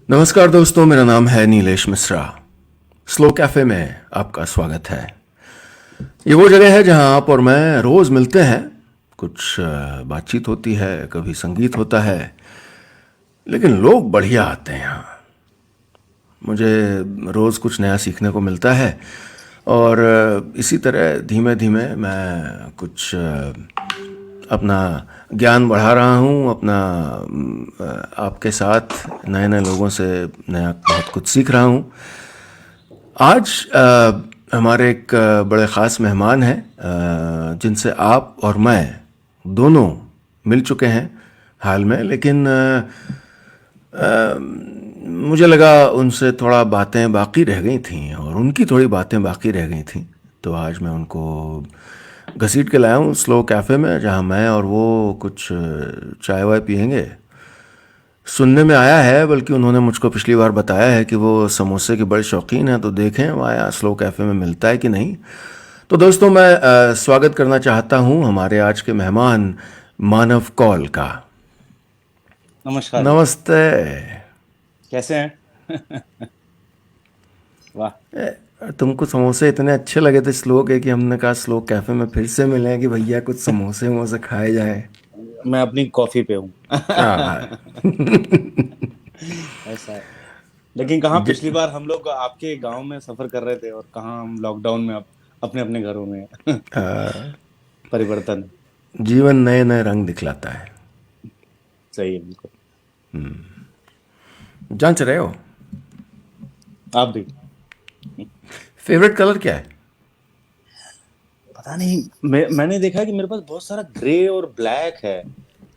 नमस्कार दोस्तों, मेरा नाम है नीलेश मिश्रा। स्लो कैफ़े में आपका स्वागत है। ये वो जगह है जहां आप और मैं रोज़ मिलते हैं। कुछ बातचीत होती है, कभी संगीत होता है, लेकिन लोग बढ़िया आते हैं यहाँ। मुझे रोज़ कुछ नया सीखने को मिलता है और इसी तरह धीमे धीमे मैं कुछ अपना ज्ञान बढ़ा रहा हूँ, अपना आपके साथ नए नए लोगों से नया बहुत कुछ सीख रहा हूँ। आज हमारे एक बड़े ख़ास मेहमान हैं जिनसे आप और मैं दोनों मिल चुके हैं हाल में, लेकिन मुझे लगा उनसे थोड़ा बातें बाकी रह गई थीं और उनकी थोड़ी बातें बाकी रह गई थीं, तो आज मैं उनको घसीट के लाया हूँ स्लो कैफ़े में, जहाँ मैं और वो कुछ चाय वाय पियेंगे। सुनने में आया है, बल्कि उन्होंने मुझको पिछली बार बताया है कि वो समोसे के बड़े शौकीन हैं, तो देखें वहाँ स्लो कैफ़े में मिलता है कि नहीं। तो दोस्तों, मैं स्वागत करना चाहता हूँ हमारे आज के मेहमान मानव कौल का। नमस्कार जी। नमस्ते। कैसे हैं? वाह। तुमको समोसे इतने अच्छे लगे थे स्लो के कि हमने कहा स्लो कैफ़े में फिर से मिलें कि भैया कुछ समोसे वमोसे खाए जाए। मैं अपनी कॉफी पे हूँ। हाँ। ऐसा है। लेकिन कहाँ ज- पिछली बार हम लोग आपके गांव में सफर कर रहे थे और कहाँ हम लॉकडाउन में अब अपने अपने घरों में हैं। परिवर्तन। जीवन नए नए रंग दिखलाता है। सही है, बिल्कुल। जांच रहे हो? आप भी। फेवरेट कलर क्या है? पता नहीं, मैंने देखा है कि मेरे पास बहुत सारा ग्रे और ब्लैक है।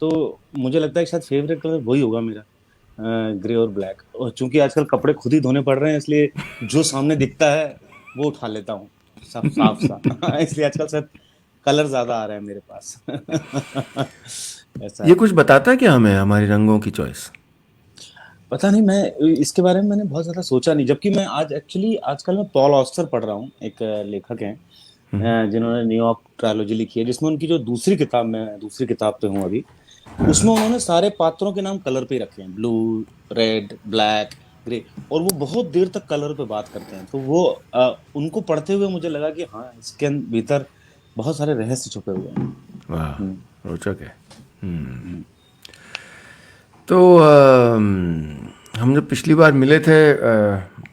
तो मुझे लगता है कि शायद फेवरेट कलर वही होगा मेरा। ग्रे और ब्लैक, और चूंकि आजकल कपड़े खुद ही धोने पड़ रहे हैं, इसलिए जो सामने दिखता है वो उठा लेता हूँ। सब साफ सा। इसलिए आजकल शायद कलर ज्यादा आ रहा है मेरे पास। ऐसा ये है। कुछ बताता है क्या हमें हमारी रंगों की चॉइस? पता नहीं, मैं इसके बारे में मैंने बहुत ज्यादा सोचा नहीं, जबकि मैं आज एक्चुअली आजकल मैं पॉल ऑस्टर पढ़ रहा हूँ। एक लेखक हैं जिन्होंने न्यूयॉर्क ट्रायोलॉजी लिखी है, जिसमें उनकी जो दूसरी किताब, मैं दूसरी किताब पे हूँ अभी, उसमें उन्होंने सारे पात्रों के नाम कलर पे ही रखे हैं। Blue, red, black, grey. और वो बहुत देर तक कलर पे बात करते हैं। तो वो उनको पढ़ते हुए मुझे लगा कि हाँ, इसके भीतर बहुत सारे रहस्य छुपे हुए हैं। वाह, हम्म। रोचक है। हम्म। तो हम जब पिछली बार मिले थे,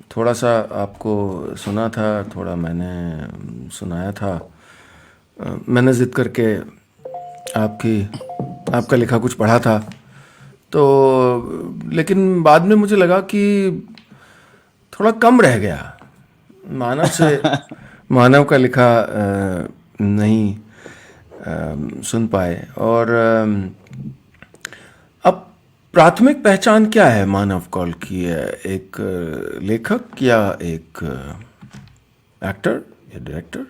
थोड़ा सा आपको सुना था, थोड़ा मैंने सुनाया था। मैंने ज़िद करके आपकी आपका लिखा कुछ पढ़ा था, तो लेकिन बाद में मुझे लगा कि थोड़ा कम रह गया। मानव से मानव का लिखा नहीं सुन पाए। और अब प्राथमिक पहचान क्या है मानव कौल की? एक लेखक या एक एक्टर या डायरेक्टर?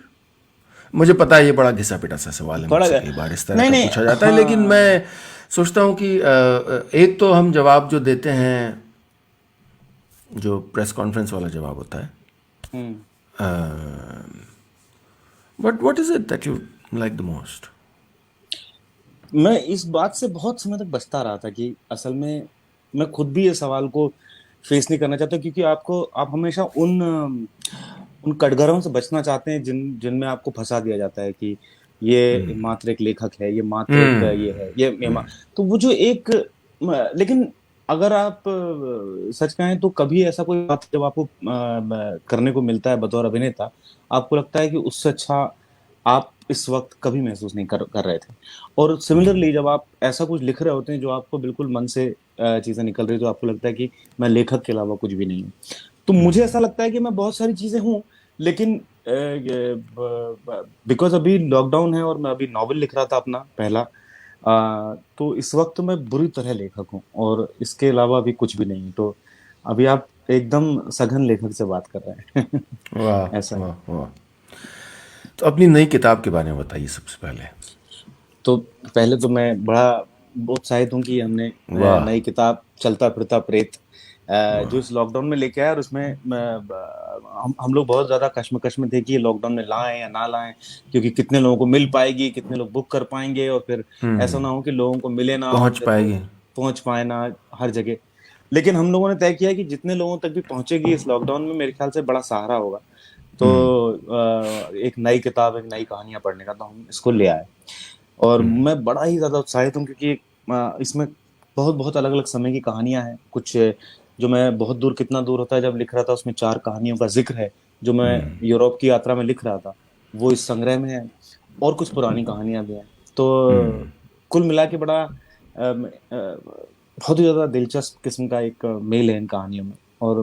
मुझे पता है ये बड़ा घिसा पिटा सा सवाल है, थोड़ा। मुझसे कई बार इस तरह नहीं का नहीं। पूछा जाता है, लेकिन हाँ। मैं सोचता हूँ कि एक तो हम जवाब जो देते हैं, जो प्रेस कॉन्फ्रेंस वाला जवाब होता है, hmm. But what is it that you like the most? मैं इस बात से बहुत समय तक बचता रहा था कि असल में मैं खुद भी ये सवाल को फेस नहीं करना चाहता, क्योंकि आप हमेशा उन कटघरों से बचना चाहते हैं जिनमें आपको फंसा दिया जाता है कि ये मात्र एक लेखक है, ये मात्र एक ये है, तो वो जो एक लेकिन अगर आप सच कहें तो कभी ऐसा कोई बात जब आपको करने को मिलता है बतौर अभिनेता, आपको लगता है कि उससे अच्छा आप इस वक्त कभी महसूस नहीं कर रहे थे। और सिमिलरली जब आप ऐसा कुछ लिख रहे होते हैं जो आपको बिल्कुल मन से चीजें निकल रही, तो आपको लगता है कि मैं लेखक के अलावा कुछ भी नहीं हूँ। तो मुझे ऐसा लगता है कि मैं बहुत सारी चीजें हूँ, लेकिन बिकॉज अभी लॉकडाउन है और मैं अभी नॉवेल लिख रहा था अपना पहला, तो इस वक्त मैं बुरी तरह लेखक हूँ और इसके अलावा अभी कुछ भी नहीं। तो अभी आप एकदम सघन लेखक से बात कर रहे हैं। वाह, ऐसा है। वाह, वाह। तो अपनी नई किताब के बारे में बताइए सबसे पहले। तो पहले तो मैं बड़ा उत्साहित हूँ कि हमने वाह, नई किताब चलता फिरता प्रेत जो वाह। इस लॉकडाउन में लेके आया, और उसमें हम लोग बहुत ज्यादा कश्मकश में थे कि ये लॉकडाउन में लाएं या ना लाएं, क्योंकि कितने लोगों को मिल पाएगी, कितने लोग बुक कर पाएंगे, और फिर ऐसा ना हो कि लोगों को मिले ना और पहुंच फिर वो पाएगी। पहुंच पाए ना हर जगह। लेकिन हम लोगों ने तय किया कि जितने लोगों तक भी पहुंचेगी इस लॉकडाउन में, मेरे ख्याल से बड़ा सहारा होगा। तो एक नई किताब, एक नई कहानियां पढ़ने का, तो हम इसको ले आए। और मैं बड़ा ही ज्यादा उत्साहित हूँ, क्योंकि इसमें बहुत बहुत अलग अलग समय की कहानियां हैं। कुछ जो मैं बहुत दूर, कितना दूर होता है, जब लिख रहा था उसमें 4 कहानियों का जिक्र है, जो मैं यूरोप की यात्रा में लिख रहा था, वो इस संग्रह में है। और कुछ पुरानी कहानियां भी हैं। तो कुल मिला के बड़ा बहुत ही ज्यादा दिलचस्प किस्म का एक मेल है इन कहानियों में। और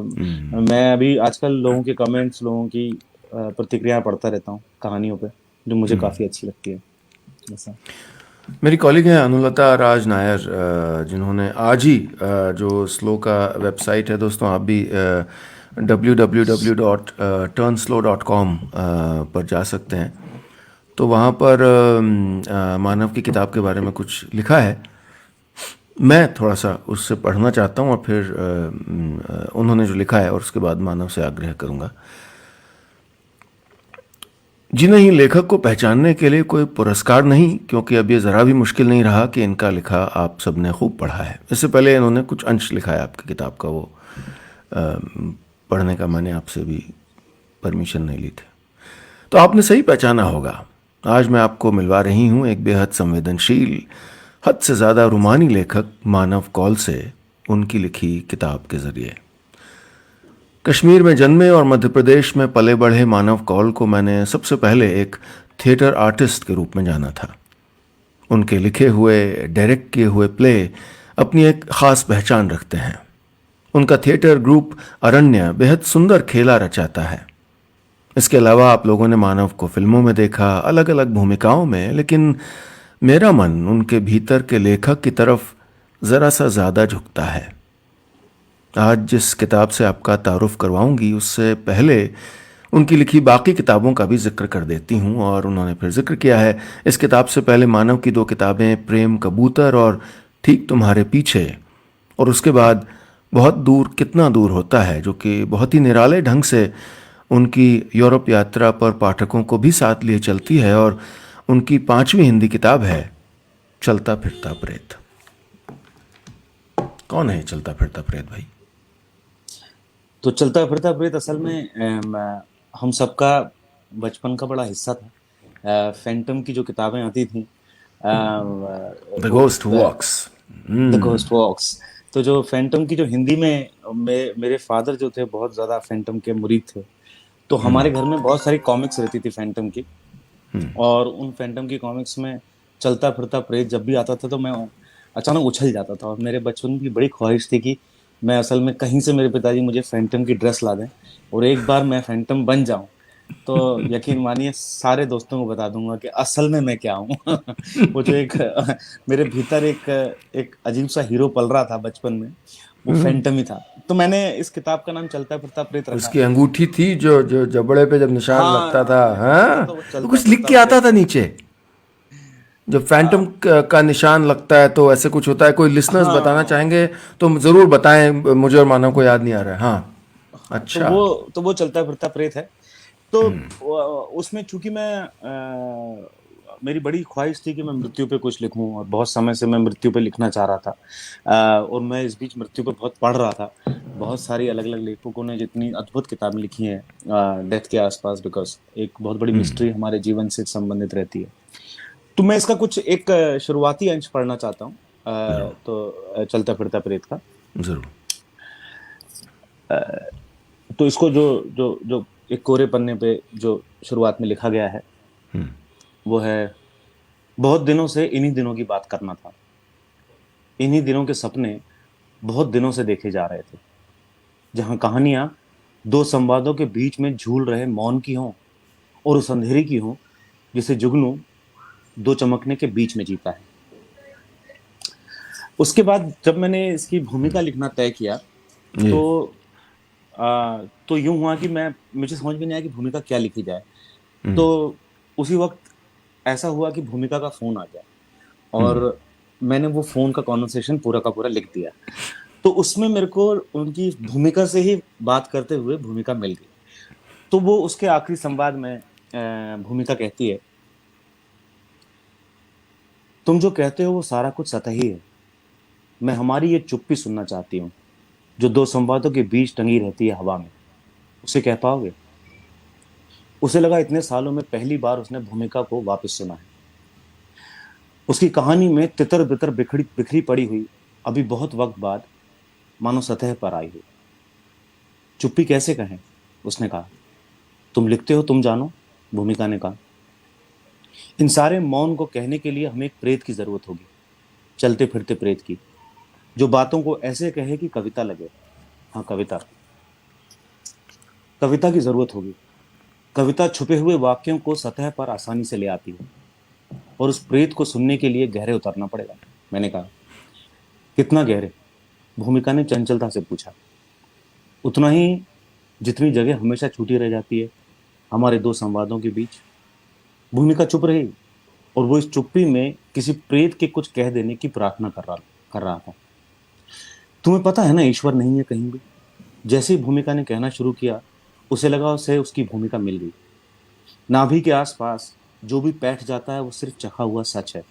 मैं अभी आजकल लोगों के कमेंट्स, लोगों की प्रतिक्रिया पढ़ता रहता हूँ कहानियों पे, जो मुझे काफी अच्छी लगती है। ऐसा। मेरी कॉलीग हैं अनुलता राज नायर, जिन्होंने आज ही जो स्लो का वेबसाइट है, दोस्तों आप भी www.turnslow.com पर जा सकते हैं। तो वहाँ पर मानव की किताब के बारे में कुछ लिखा है। मैं थोड़ा सा उससे पढ़ना चाहता हूँ और फिर उन्होंने जो लिखा है और उसके बाद मानव से आग्रह करूँगा। जी नहीं, लेखक को पहचानने के लिए कोई पुरस्कार नहीं, क्योंकि अब ये ज़रा भी मुश्किल नहीं रहा कि इनका लिखा आप सबने खूब पढ़ा है। इससे पहले इन्होंने कुछ अंश लिखा है आपकी किताब का, वो पढ़ने का मैंने आपसे भी परमिशन नहीं ली थी। तो आपने सही पहचाना होगा, आज मैं आपको मिलवा रही हूँ एक बेहद संवेदनशील, हद से ज़्यादा रूमानी लेखक मानव कौल से, उनकी लिखी किताब के ज़रिए। कश्मीर में जन्मे और मध्य प्रदेश में पले बढ़े मानव कौल को मैंने सबसे पहले एक थिएटर आर्टिस्ट के रूप में जाना था। उनके लिखे हुए, डायरेक्ट किए हुए प्ले अपनी एक ख़ास पहचान रखते हैं। उनका थिएटर ग्रुप अरण्य बेहद सुंदर खेला रचाता है। इसके अलावा आप लोगों ने मानव को फिल्मों में देखा, अलग अलग भूमिकाओं में, लेकिन मेरा मन उनके भीतर के लेखक की तरफ ज़रा सा ज़्यादा झुकता है। आज जिस किताब से आपका तारुफ करवाऊंगी, उससे पहले उनकी लिखी बाकी किताबों का भी जिक्र कर देती हूँ। और उन्होंने फिर जिक्र किया है इस किताब से पहले मानव की 2 किताबें, प्रेम कबूतर और ठीक तुम्हारे पीछे, और उसके बाद बहुत दूर कितना दूर होता है, जो कि बहुत ही निराले ढंग से उनकी यूरोप यात्रा पर पाठकों को भी साथ लिए चलती है। और उनकी 5वीं हिंदी किताब है चलता फिरता प्रेत। कौन है चलता फिरता प्रेत भाई? तो चलता फिरता प्रेत असल में हम सबका बचपन का बड़ा हिस्सा था। फैंटम की जो किताबें आती थी, the ghost walks. The ghost walks. तो जो फैंटम की जो हिंदी में, मेरे फादर जो थे बहुत ज्यादा फैंटम के मुरीद थे। तो हमारे घर में बहुत सारी कॉमिक्स रहती थी फैंटम की। और उन फैंटम की कॉमिक्स में चलता फिरता प्रेत जब भी आता था, तो मैं अचानक उछल जाता था। और मेरे बचपन की बड़ी ख्वाहिश थी कि मैं असल में कहीं से मेरे पिताजी मुझे फैंटम की ड्रेस ला दें, और एक बार मैं फैंटम बन जाऊं, तो यकीन मानिए सारे दोस्तों को बता दूंगा कि असल में मैं क्या हूँ। वो जो एक मेरे भीतर एक एक अजीब सा हीरो पल रहा था बचपन में, वो फैंटम ही था। तो मैंने इस किताब का नाम चलता फिरता प्रेत रखा। उसकी अंगूठी थी जो जो जबड़े पे जब निशान लगता था, हाँ, लिखा हाँ, था वो तो चलता कुछ लिख फिरता के आता प्रेत। था नीचे। जब फैंटम हाँ, का निशान लगता है तो ऐसे कुछ होता है। कोई लिसनर्स बताना हाँ, चाहेंगे तो जरूर बताएं, मुझे और मानव को याद नहीं आ रहा है। हाँ, हाँ, अच्छा। तो वो चलता फिरता प्रेत है। तो उसमें चूंकि मैं मेरी बड़ी ख्वाहिश थी कि मैं मृत्यु पे कुछ लिखूं, और बहुत समय से मैं मृत्यु पे लिखना चाह रहा था। और मैं इस बीच मृत्यु पे बहुत पढ़ रहा था। बहुत सारी अलग अलग लेखकों ने जितनी अद्भुत किताबें लिखी हैं डेथ के आसपास, बिकॉज एक बहुत बड़ी मिस्ट्री हमारे जीवन से संबंधित रहती है। तो मैं इसका कुछ एक शुरुआती अंश पढ़ना चाहता हूँ। तो चलता फिरता प्रेत का। जरूर। तो इसको जो जो जो एक कोरे पन्ने पे जो शुरुआत में लिखा गया है, वो है: बहुत दिनों से इन्हीं दिनों की बात करना था। इन्हीं दिनों के सपने बहुत दिनों से देखे जा रहे थे, जहां कहानियां दो संवादों के बीच में झूल रहे मौन की हों, और उस अंधेरी की हों जिसे जुगनू दो चमकने के बीच में जीता है। उसके बाद जब मैंने इसकी भूमिका लिखना तय किया, ये तो तो यूं हुआ कि मैं मुझे समझ में नहीं आया कि भूमिका क्या लिखी जाए। तो उसी वक्त ऐसा हुआ कि भूमिका का फोन आ गया, और मैंने वो फोन का कॉन्वर्सेशन पूरा का पूरा लिख दिया। तो उसमें मेरे को उनकी भूमिका से ही बात करते हुए भूमिका मिल गई। तो वो उसके आखिरी संवाद में भूमिका कहती है: तुम जो कहते हो वो सारा कुछ सतही है। मैं हमारी ये चुप्पी सुनना चाहती हूँ। जो दो संवादों के बीच टंगी रहती है हवा में, उसे कह पाओगे? उसे लगा इतने सालों में पहली बार उसने भूमिका को वापस सुना है। उसकी कहानी में तितर बितर बिखरी बिखरी पड़ी हुई, अभी बहुत वक्त बाद मानो सतह पर आई हो। चुप्पी कैसे कहें, उसने कहा। तुम लिखते हो, तुम जानो, भूमिका ने कहा। इन सारे मौन को कहने के लिए हमें एक प्रेत की जरूरत होगी, चलते फिरते प्रेत की, जो बातों को ऐसे कहे कि कविता लगे। हाँ, कविता, कविता की जरूरत होगी। कविता छुपे हुए वाक्यों को सतह पर आसानी से ले आती है, और उस प्रेत को सुनने के लिए गहरे उतरना पड़ेगा। मैंने कहा। कितना गहरे? भूमिका ने चंचलता से पूछा। उतना ही जितनी जगह हमेशा छूटी रह जाती है हमारे दो संवादों के बीच। भूमिका चुप रही, और वो इस चुप्पी में किसी प्रेत के कुछ कह देने की प्रार्थना कर रहा था। तुम्हें पता है ना, ईश्वर नहीं है कहीं भी। जैसे ही भूमिका ने कहना शुरू किया, उसे लगा उसे उसकी भूमिका मिल गई। नाभि के आसपास जो भी बैठ जाता है वो सिर्फ चखा हुआ सच है,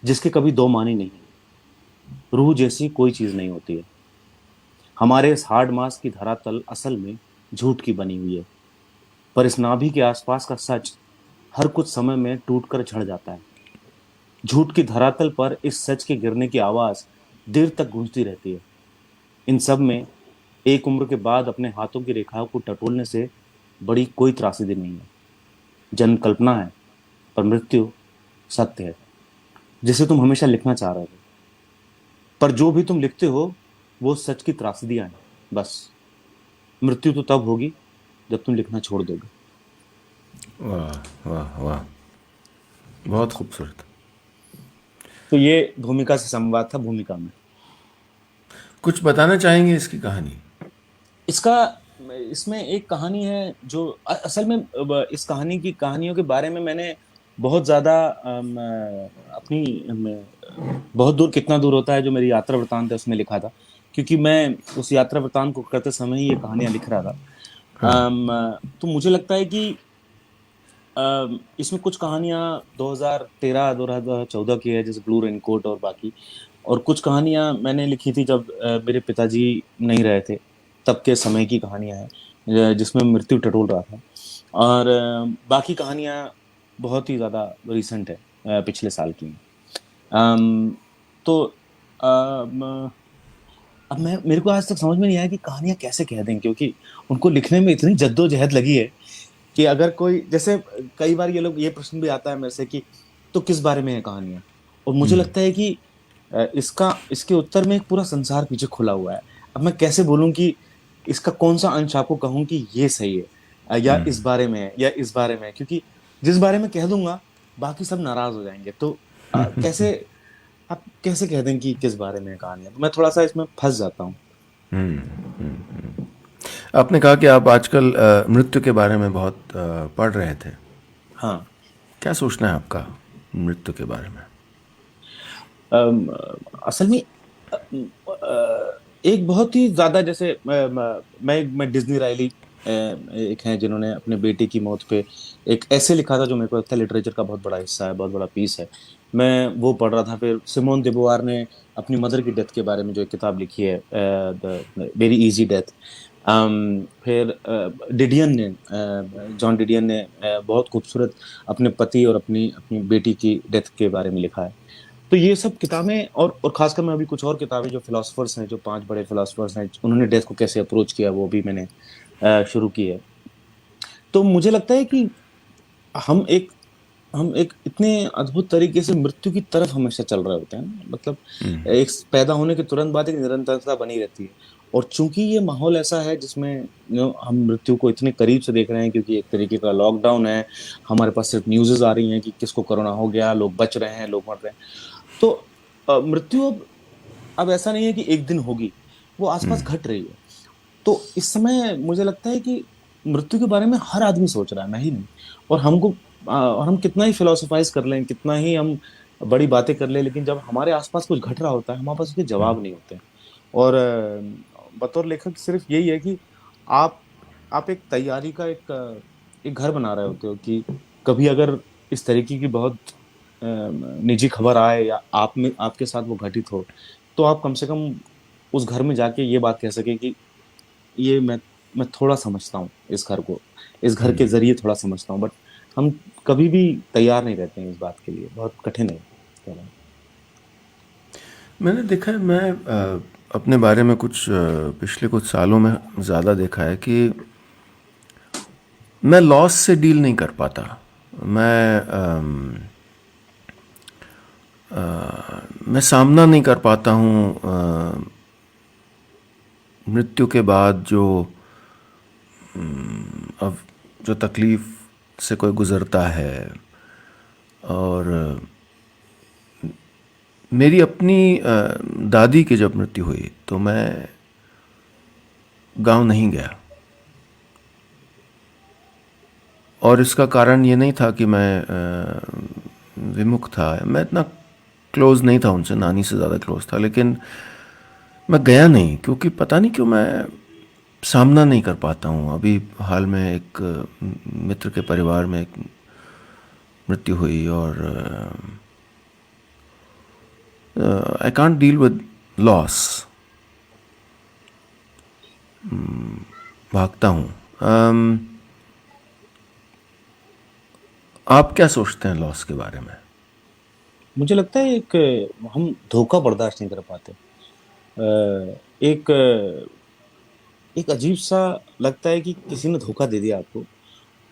जिसके कभी दो मानी नहीं। रूह जैसी कोई चीज नहीं होती है। हमारे इस हार्ड मास की धरातल असल में झूठ की बनी हुई है, पर इस नाभि के आसपास का सच हर कुछ समय में टूटकर झड़ जाता है। झूठ की धरातल पर इस सच के गिरने की आवाज देर तक गूंजती रहती है। इन सब में एक उम्र के बाद अपने हाथों की रेखाओं को टटोलने से बड़ी कोई त्रासदी नहीं है। जन्म कल्पना है, पर मृत्यु सत्य है, जिसे तुम हमेशा लिखना चाह रहे हो। पर जो भी तुम लिखते हो वो सच की त्रासदियां हैं, बस। मृत्यु तो तब होगी जब तुम लिखना छोड़ दोगे। वाह वाह वाह, बहुत खूबसूरत। तो ये भूमिका से संवाद था, भूमिका में। कुछ बताना चाहेंगे इसकी कहानी? इसका इसमें एक कहानी है जो असल में इस कहानी की कहानियों के बारे में मैंने बहुत ज्यादा अपनी बहुत दूर कितना दूर होता है जो मेरी यात्रा वृत्तांत है उसमें लिखा था, क्योंकि मैं उस यात्रा वृत्तांत को करते समय ही ये कहानियां लिख रहा था। हाँ। तो मुझे लगता है कि इसमें कुछ कहानियां 2013 2014 की है, जैसे ब्लू रेनकोट और बाकी, और कुछ कहानियां मैंने लिखी थी जब मेरे पिताजी नहीं रहे थे, तब के समय की कहानियां हैं जिसमें मृत्यु टटोल रहा था। और बाकी कहानियां बहुत ही ज़्यादा रिसेंट है, पिछले साल की हैं। अम, तो अब मैं मेरे को आज तक समझ में नहीं आया कि कहानियां कैसे कह दें, क्योंकि उनको लिखने में इतनी जद्दोजहद लगी है कि अगर कोई जैसे, कई बार ये प्रश्न भी आता है मेरे से कि तो किस बारे में है कहानियां। और मुझे लगता है कि इसके उत्तर में एक पूरा संसार पीछे खुला हुआ है। अब मैं कैसे बोलूं कि इसका कौन सा अंश आपको कहूं कि ये सही है, या इस बारे में है, या इस बारे में है, क्योंकि जिस बारे में कह दूंगा बाकी सब नाराज हो जाएंगे। तो कैसे आप कैसे कह दें कि किस बारे में है कहानियां, तो मैं थोड़ा सा इसमें फंस जाता हूँ। आपने कहा कि आप आजकल मृत्यु के बारे में बहुत पढ़ रहे थे। हाँ। क्या सोचना है आपका मृत्यु के बारे में? अम, असल में एक बहुत ही ज्यादा, जैसे मैं डिज्नी रायली एक हैं जिन्होंने अपने बेटे की मौत पे एक ऐसे लिखा था जो मेरे को लगता है लिटरेचर का बहुत बड़ा हिस्सा है, बहुत बड़ा पीस है। मैं वो पढ़ रहा था। फिर सिमोन दे बोवार ने अपनी मदर की डेथ के बारे में जो एक किताब लिखी है, द वेरी इजी डेथ। फिर डिडियन ने जॉन डिडियन ने बहुत खूबसूरत अपने पति और अपनी अपनी बेटी की डेथ के बारे में लिखा है। तो ये सब किताबें, और खासकर मैं अभी कुछ और किताबें जो फिलोसफर्स हैं, जो 5 बड़े फिलोसफर्स हैं, उन्होंने डेथ को कैसे अप्रोच किया, वो भी मैंने शुरू की है। तो मुझे लगता है कि हम एक हम एक इतने अद्भुत तरीके से मृत्यु की तरफ हमेशा चल रहे होते हैं, मतलब एक पैदा होने के तुरंत बाद एक निरंतरता बनी रहती है। और चूंकि ये माहौल ऐसा है जिसमें हम मृत्यु को इतने करीब से देख रहे हैं, क्योंकि एक तरीके का लॉकडाउन है, हमारे पास सिर्फ न्यूज़ेस आ रही हैं कि किसको कोरोना हो गया, लोग बच रहे हैं, लोग मर रहे हैं। तो मृत्यु अब ऐसा नहीं है कि एक दिन होगी, वो आसपास घट रही है। तो इस समय मुझे लगता है कि मृत्यु के बारे में हर आदमी सोच रहा है, मैं ही नहीं। और हम कितना ही फिलोसोफाइज कर लें, कितना ही हम बड़ी बातें कर लें, लेकिन जब हमारे आसपास कुछ घट रहा होता है हमारे पास उसके जवाब नहीं होते हैं। और बतौर लेखक सिर्फ यही है कि आप आप एक तैयारी का एक घर बना रहे होते हो कि कभी अगर इस तरीके की बहुत निजी खबर आए या आप में आपके साथ वो घटित हो, तो आप कम से कम उस घर में जाके ये बात कह सके कि ये मैं थोड़ा समझता हूँ इस घर को, इस घर के ज़रिए थोड़ा समझता हूँ, बट हम कभी भी तैयार नहीं रहते हैं इस बात के लिए, बहुत कठिन है कहना। मैंने देखा है, मैं अपने बारे में कुछ पिछले कुछ सालों में ज़्यादा देखा है कि मैं लॉस से डील नहीं कर पाता। मैं मैं सामना नहीं कर पाता हूँ मृत्यु के बाद जो अब जो तकलीफ़ से कोई गुज़रता है। और मेरी अपनी दादी की जब मृत्यु हुई तो मैं गांव नहीं गया। और इसका कारण ये नहीं था कि मैं विमुख था, मैं इतना क्लोज़ नहीं था उनसे, नानी से ज़्यादा क्लोज़ था, लेकिन मैं गया नहीं क्योंकि पता नहीं क्यों मैं सामना नहीं कर पाता हूँ। अभी हाल में एक मित्र के परिवार में एक मृत्यु हुई और I can't deal with loss, भागता हूँ। आप क्या सोचते हैं लॉस के बारे में? मुझे लगता है एक हम धोखा बर्दाश्त नहीं कर पाते। एक एक अजीब सा लगता है कि किसी ने धोखा दे दिया आपको,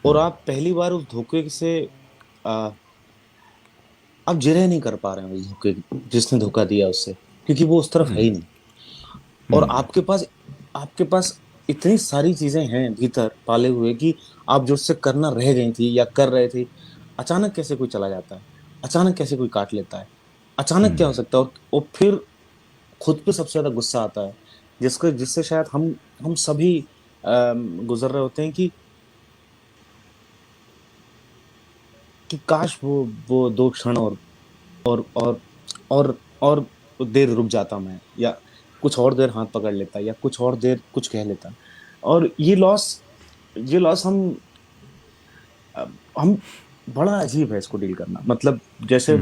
और आप पहली बार उस धोखे से आ, आप जिरह नहीं कर पा रहे हैं उस धोखे, जिसने धोखा दिया उससे, क्योंकि वो उस तरफ है ही नहीं। और आपके पास इतनी सारी चीजें हैं भीतर पाले हुए कि आप जो उससे करना रह गई थी या कर रहे थे, अचानक कैसे कोई चला जाता है, अचानक कैसे कोई काट लेता है, अचानक क्या हो सकता है। और फिर खुद पे सबसे ज्यादा गुस्सा आता है, जिससे शायद हम सभी गुजर रहे होते हैं कि काश वो दो क्षण और और और देर रुक जाता मैं, या कुछ और देर हाथ पकड़ लेता, या कुछ और देर कुछ कह लेता। और ये लॉस हम बड़ा अजीब है इसको डील करना, मतलब जैसे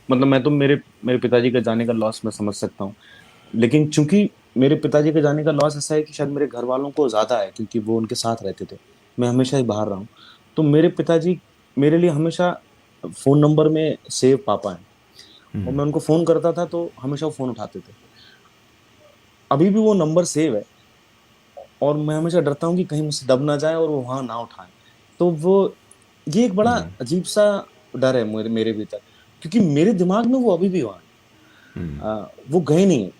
मतलब मैं तो मेरे मेरे पिताजी का जाने का लॉस मैं समझ सकता हूँ, लेकिन चूंकि मेरे पिताजी के जाने का लॉस ऐसा है कि शायद मेरे घर वालों को ज्यादा है, क्योंकि वो उनके साथ रहते थे, मैं हमेशा ही बाहर रहा हूँ। तो मेरे पिताजी मेरे लिए हमेशा फोन नंबर में सेव पापा है, और मैं उनको फोन करता था तो हमेशा वो फोन उठाते थे। अभी भी वो नंबर सेव है, और मैं हमेशा डरता हूँ कि कहीं मुझसे दब ना जाए और वो वहां ना उठाए। तो वो ये एक बड़ा अजीब सा डर है मेरे मेरे भीतर, क्योंकि मेरे दिमाग में वो अभी भी वहां है। वो गए नहीं है,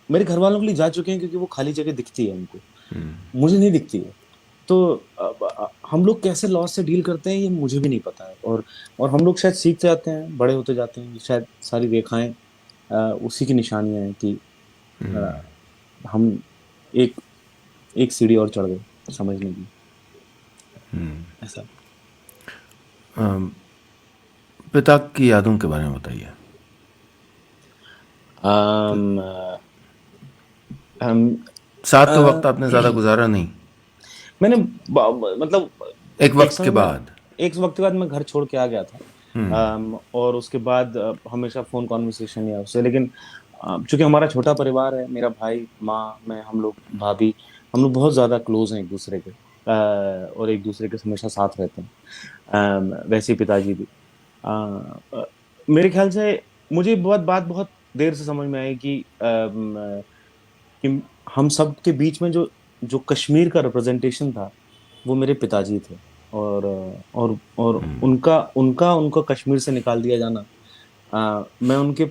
मेरे घर वालों के लिए जा चुके हैं, क्योंकि वो खाली जगह दिखती है उनको, मुझे नहीं दिखती है। तो हम लोग कैसे लॉस से डील करते हैं ये मुझे भी नहीं पता है। और हम लोग शायद सीखते जाते हैं, बड़े होते जाते हैं, शायद सारी रेखाएं उसी की निशानियां हैं कि अ, हम एक एक सीढ़ी और चढ़ गए समझने की, ऐसा। पिता की यादों के बारे में बताइए। अम, हम साथ तो अ, वक्त आपने ज़्यादा गुजारा नहीं, मैंने मतलब एक एक वक्त के समय में, बाद। एक वक्त के बाद मैं घर छोड़ के आ गया था। और उसके बाद हमेशा फोन कॉन्वर्सेशन या उससे, लेकिन चूंकि हमारा छोटा परिवार है, मेरा भाई, माँ, मैं, हम लोग, भाभी, हम लोग बहुत ज्यादा क्लोज हैं एक दूसरे के, और एक दूसरे के हमेशा साथ रहते हैं। वैसे ही पिताजी भी। अ, अ, मेरे ख्याल से मुझे बात बहुत देर से समझ में आई कि हम सब के बीच में जो जो कश्मीर का रिप्रेजेंटेशन था वो मेरे पिताजी थे। और उनका उनका उनका कश्मीर से निकाल दिया जाना, मैं उनके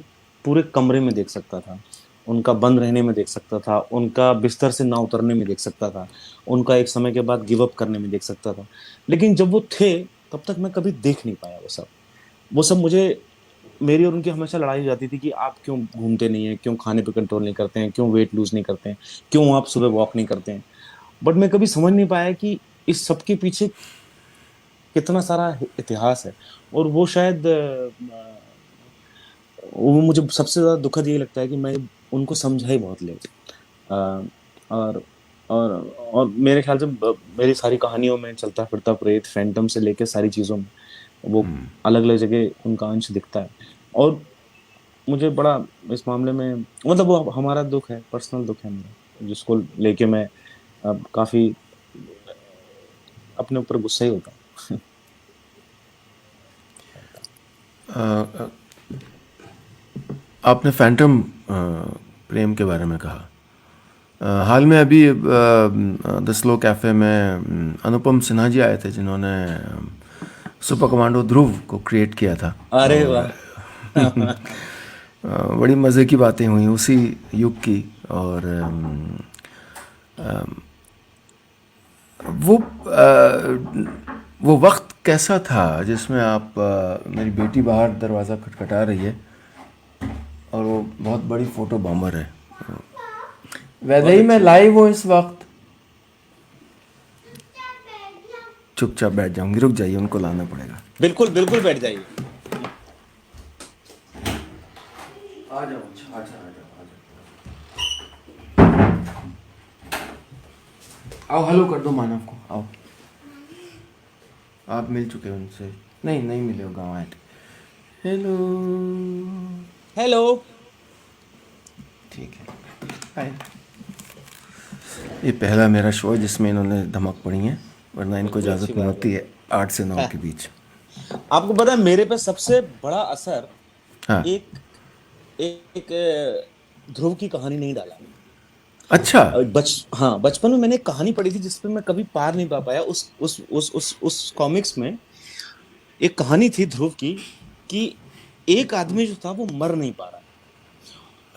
पूरे कमरे में देख सकता था, उनका बंद रहने में देख सकता था, उनका बिस्तर से ना उतरने में देख सकता था, उनका एक समय के बाद गिव अप करने में देख सकता था। लेकिन जब वो थे तब तक मैं कभी देख नहीं पाया वो सब मुझे, मेरी और उनकी हमेशा लड़ाई हो जाती थी कि आप क्यों घूमते नहीं है, क्यों खाने पे कंट्रोल नहीं करते हैं, क्यों वेट लूज नहीं करते हैं, क्यों आप सुबह वॉक नहीं करते हैं। बट मैं कभी समझ नहीं पाया कि इस सब के पीछे कितना सारा इतिहास है। और वो शायद वो मुझे सबसे ज्यादा दुखद ये लगता है कि मैं उनको समझा ही बहुत लेट। अ, और और और मेरे ख्याल से मेरी सारी कहानियों में चलता फिरता प्रेत फैंटम से लेके सारी चीजों में वो अलग अलग जगह उनका अंश दिखता है। और मुझे बड़ा इस मामले में, मतलब वो हमारा दुख है, पर्सनल दुख है मेरा, जिसको लेके मैं अब काफी अपने ऊपर गुस्सा ही होता हूँ। अ, आपने फैंटम प्रेम के बारे में कहा। हाल में अभी द स्लो कैफे में अनुपम सिन्हा जी आए थे, जिन्होंने सुपर कमांडो ध्रुव को क्रिएट किया था। अरे और वाह। बड़ी मज़े की बातें हुई उसी युग की। और वो वो वक्त कैसा था जिसमें आप मेरी बेटी बाहर दरवाज़ा खटखटा रही है और वो बहुत बड़ी फोटो बॉम्बर है। वैसे बहुत ही मैं अच्छी बात। लाइव हूँ इस वक्त। चुपचाप बैठ जाऊंगी, रुक जाइए, उनको लाना पड़ेगा। बिल्कुल बिल्कुल, बैठ जाइए। आ जाओ, अच्छा, आ जाओ, आ जाओ, आ जाओ। आओ, हेलो कर दो मानव को, आओ। आप मिल चुके हो उनसे? नहीं, नहीं मिले हो, गाँव आए थे। हेलो। हेलो। ठीक है, हाय। ये पहला मेरा शो है जिसमें इन्होंने धमक पड़ी है, वरना इनको बिल्कुल अच्छी इजाज़त नहीं बात होती है 8 से 9 है। के बीच। आपको पता है मेरे पे सबसे बड़ा असर हाँ। एक एक ध्रुव की कहानी नहीं डाला। अच्छा। हाँ, बचपन में मैंने एक कहानी पढ़ी थी जिसपे मैं कभी पार नहीं पा पाया। उस कॉमिक्स में एक कहानी थी ध्रुव की, कि एक आदमी जो था वो मर नहीं पा रहा,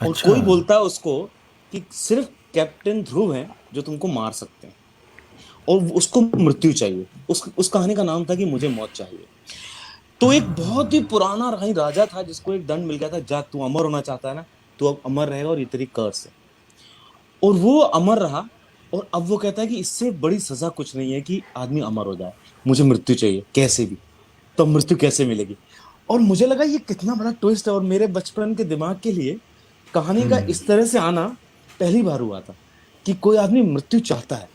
और अच्छा। कोई बोलता है उसको कि सिर्फ कैप्टन ध्रुव हैं जो तुमको मार सकते हैं, और उसको मृत्यु चाहिए। उस कहानी का नाम था कि मुझे मौत चाहिए। तो एक बहुत ही पुराना राजा था जिसको एक दंड मिल गया था, जा तू अमर होना चाहता है ना, तू अब अमर रहेगा और ये तेरी कर्स है। और वो अमर रहा, और अब वो कहता है कि इससे बड़ी सजा कुछ नहीं है कि आदमी अमर हो जाए, मुझे मृत्यु चाहिए कैसे भी। तो मृत्यु कैसे मिलेगी? और मुझे लगा ये कितना बड़ा ट्विस्ट है, और मेरे बचपन के दिमाग के लिए कहानी का इस तरह से आना पहली बार हुआ था, कि कोई आदमी मृत्यु चाहता है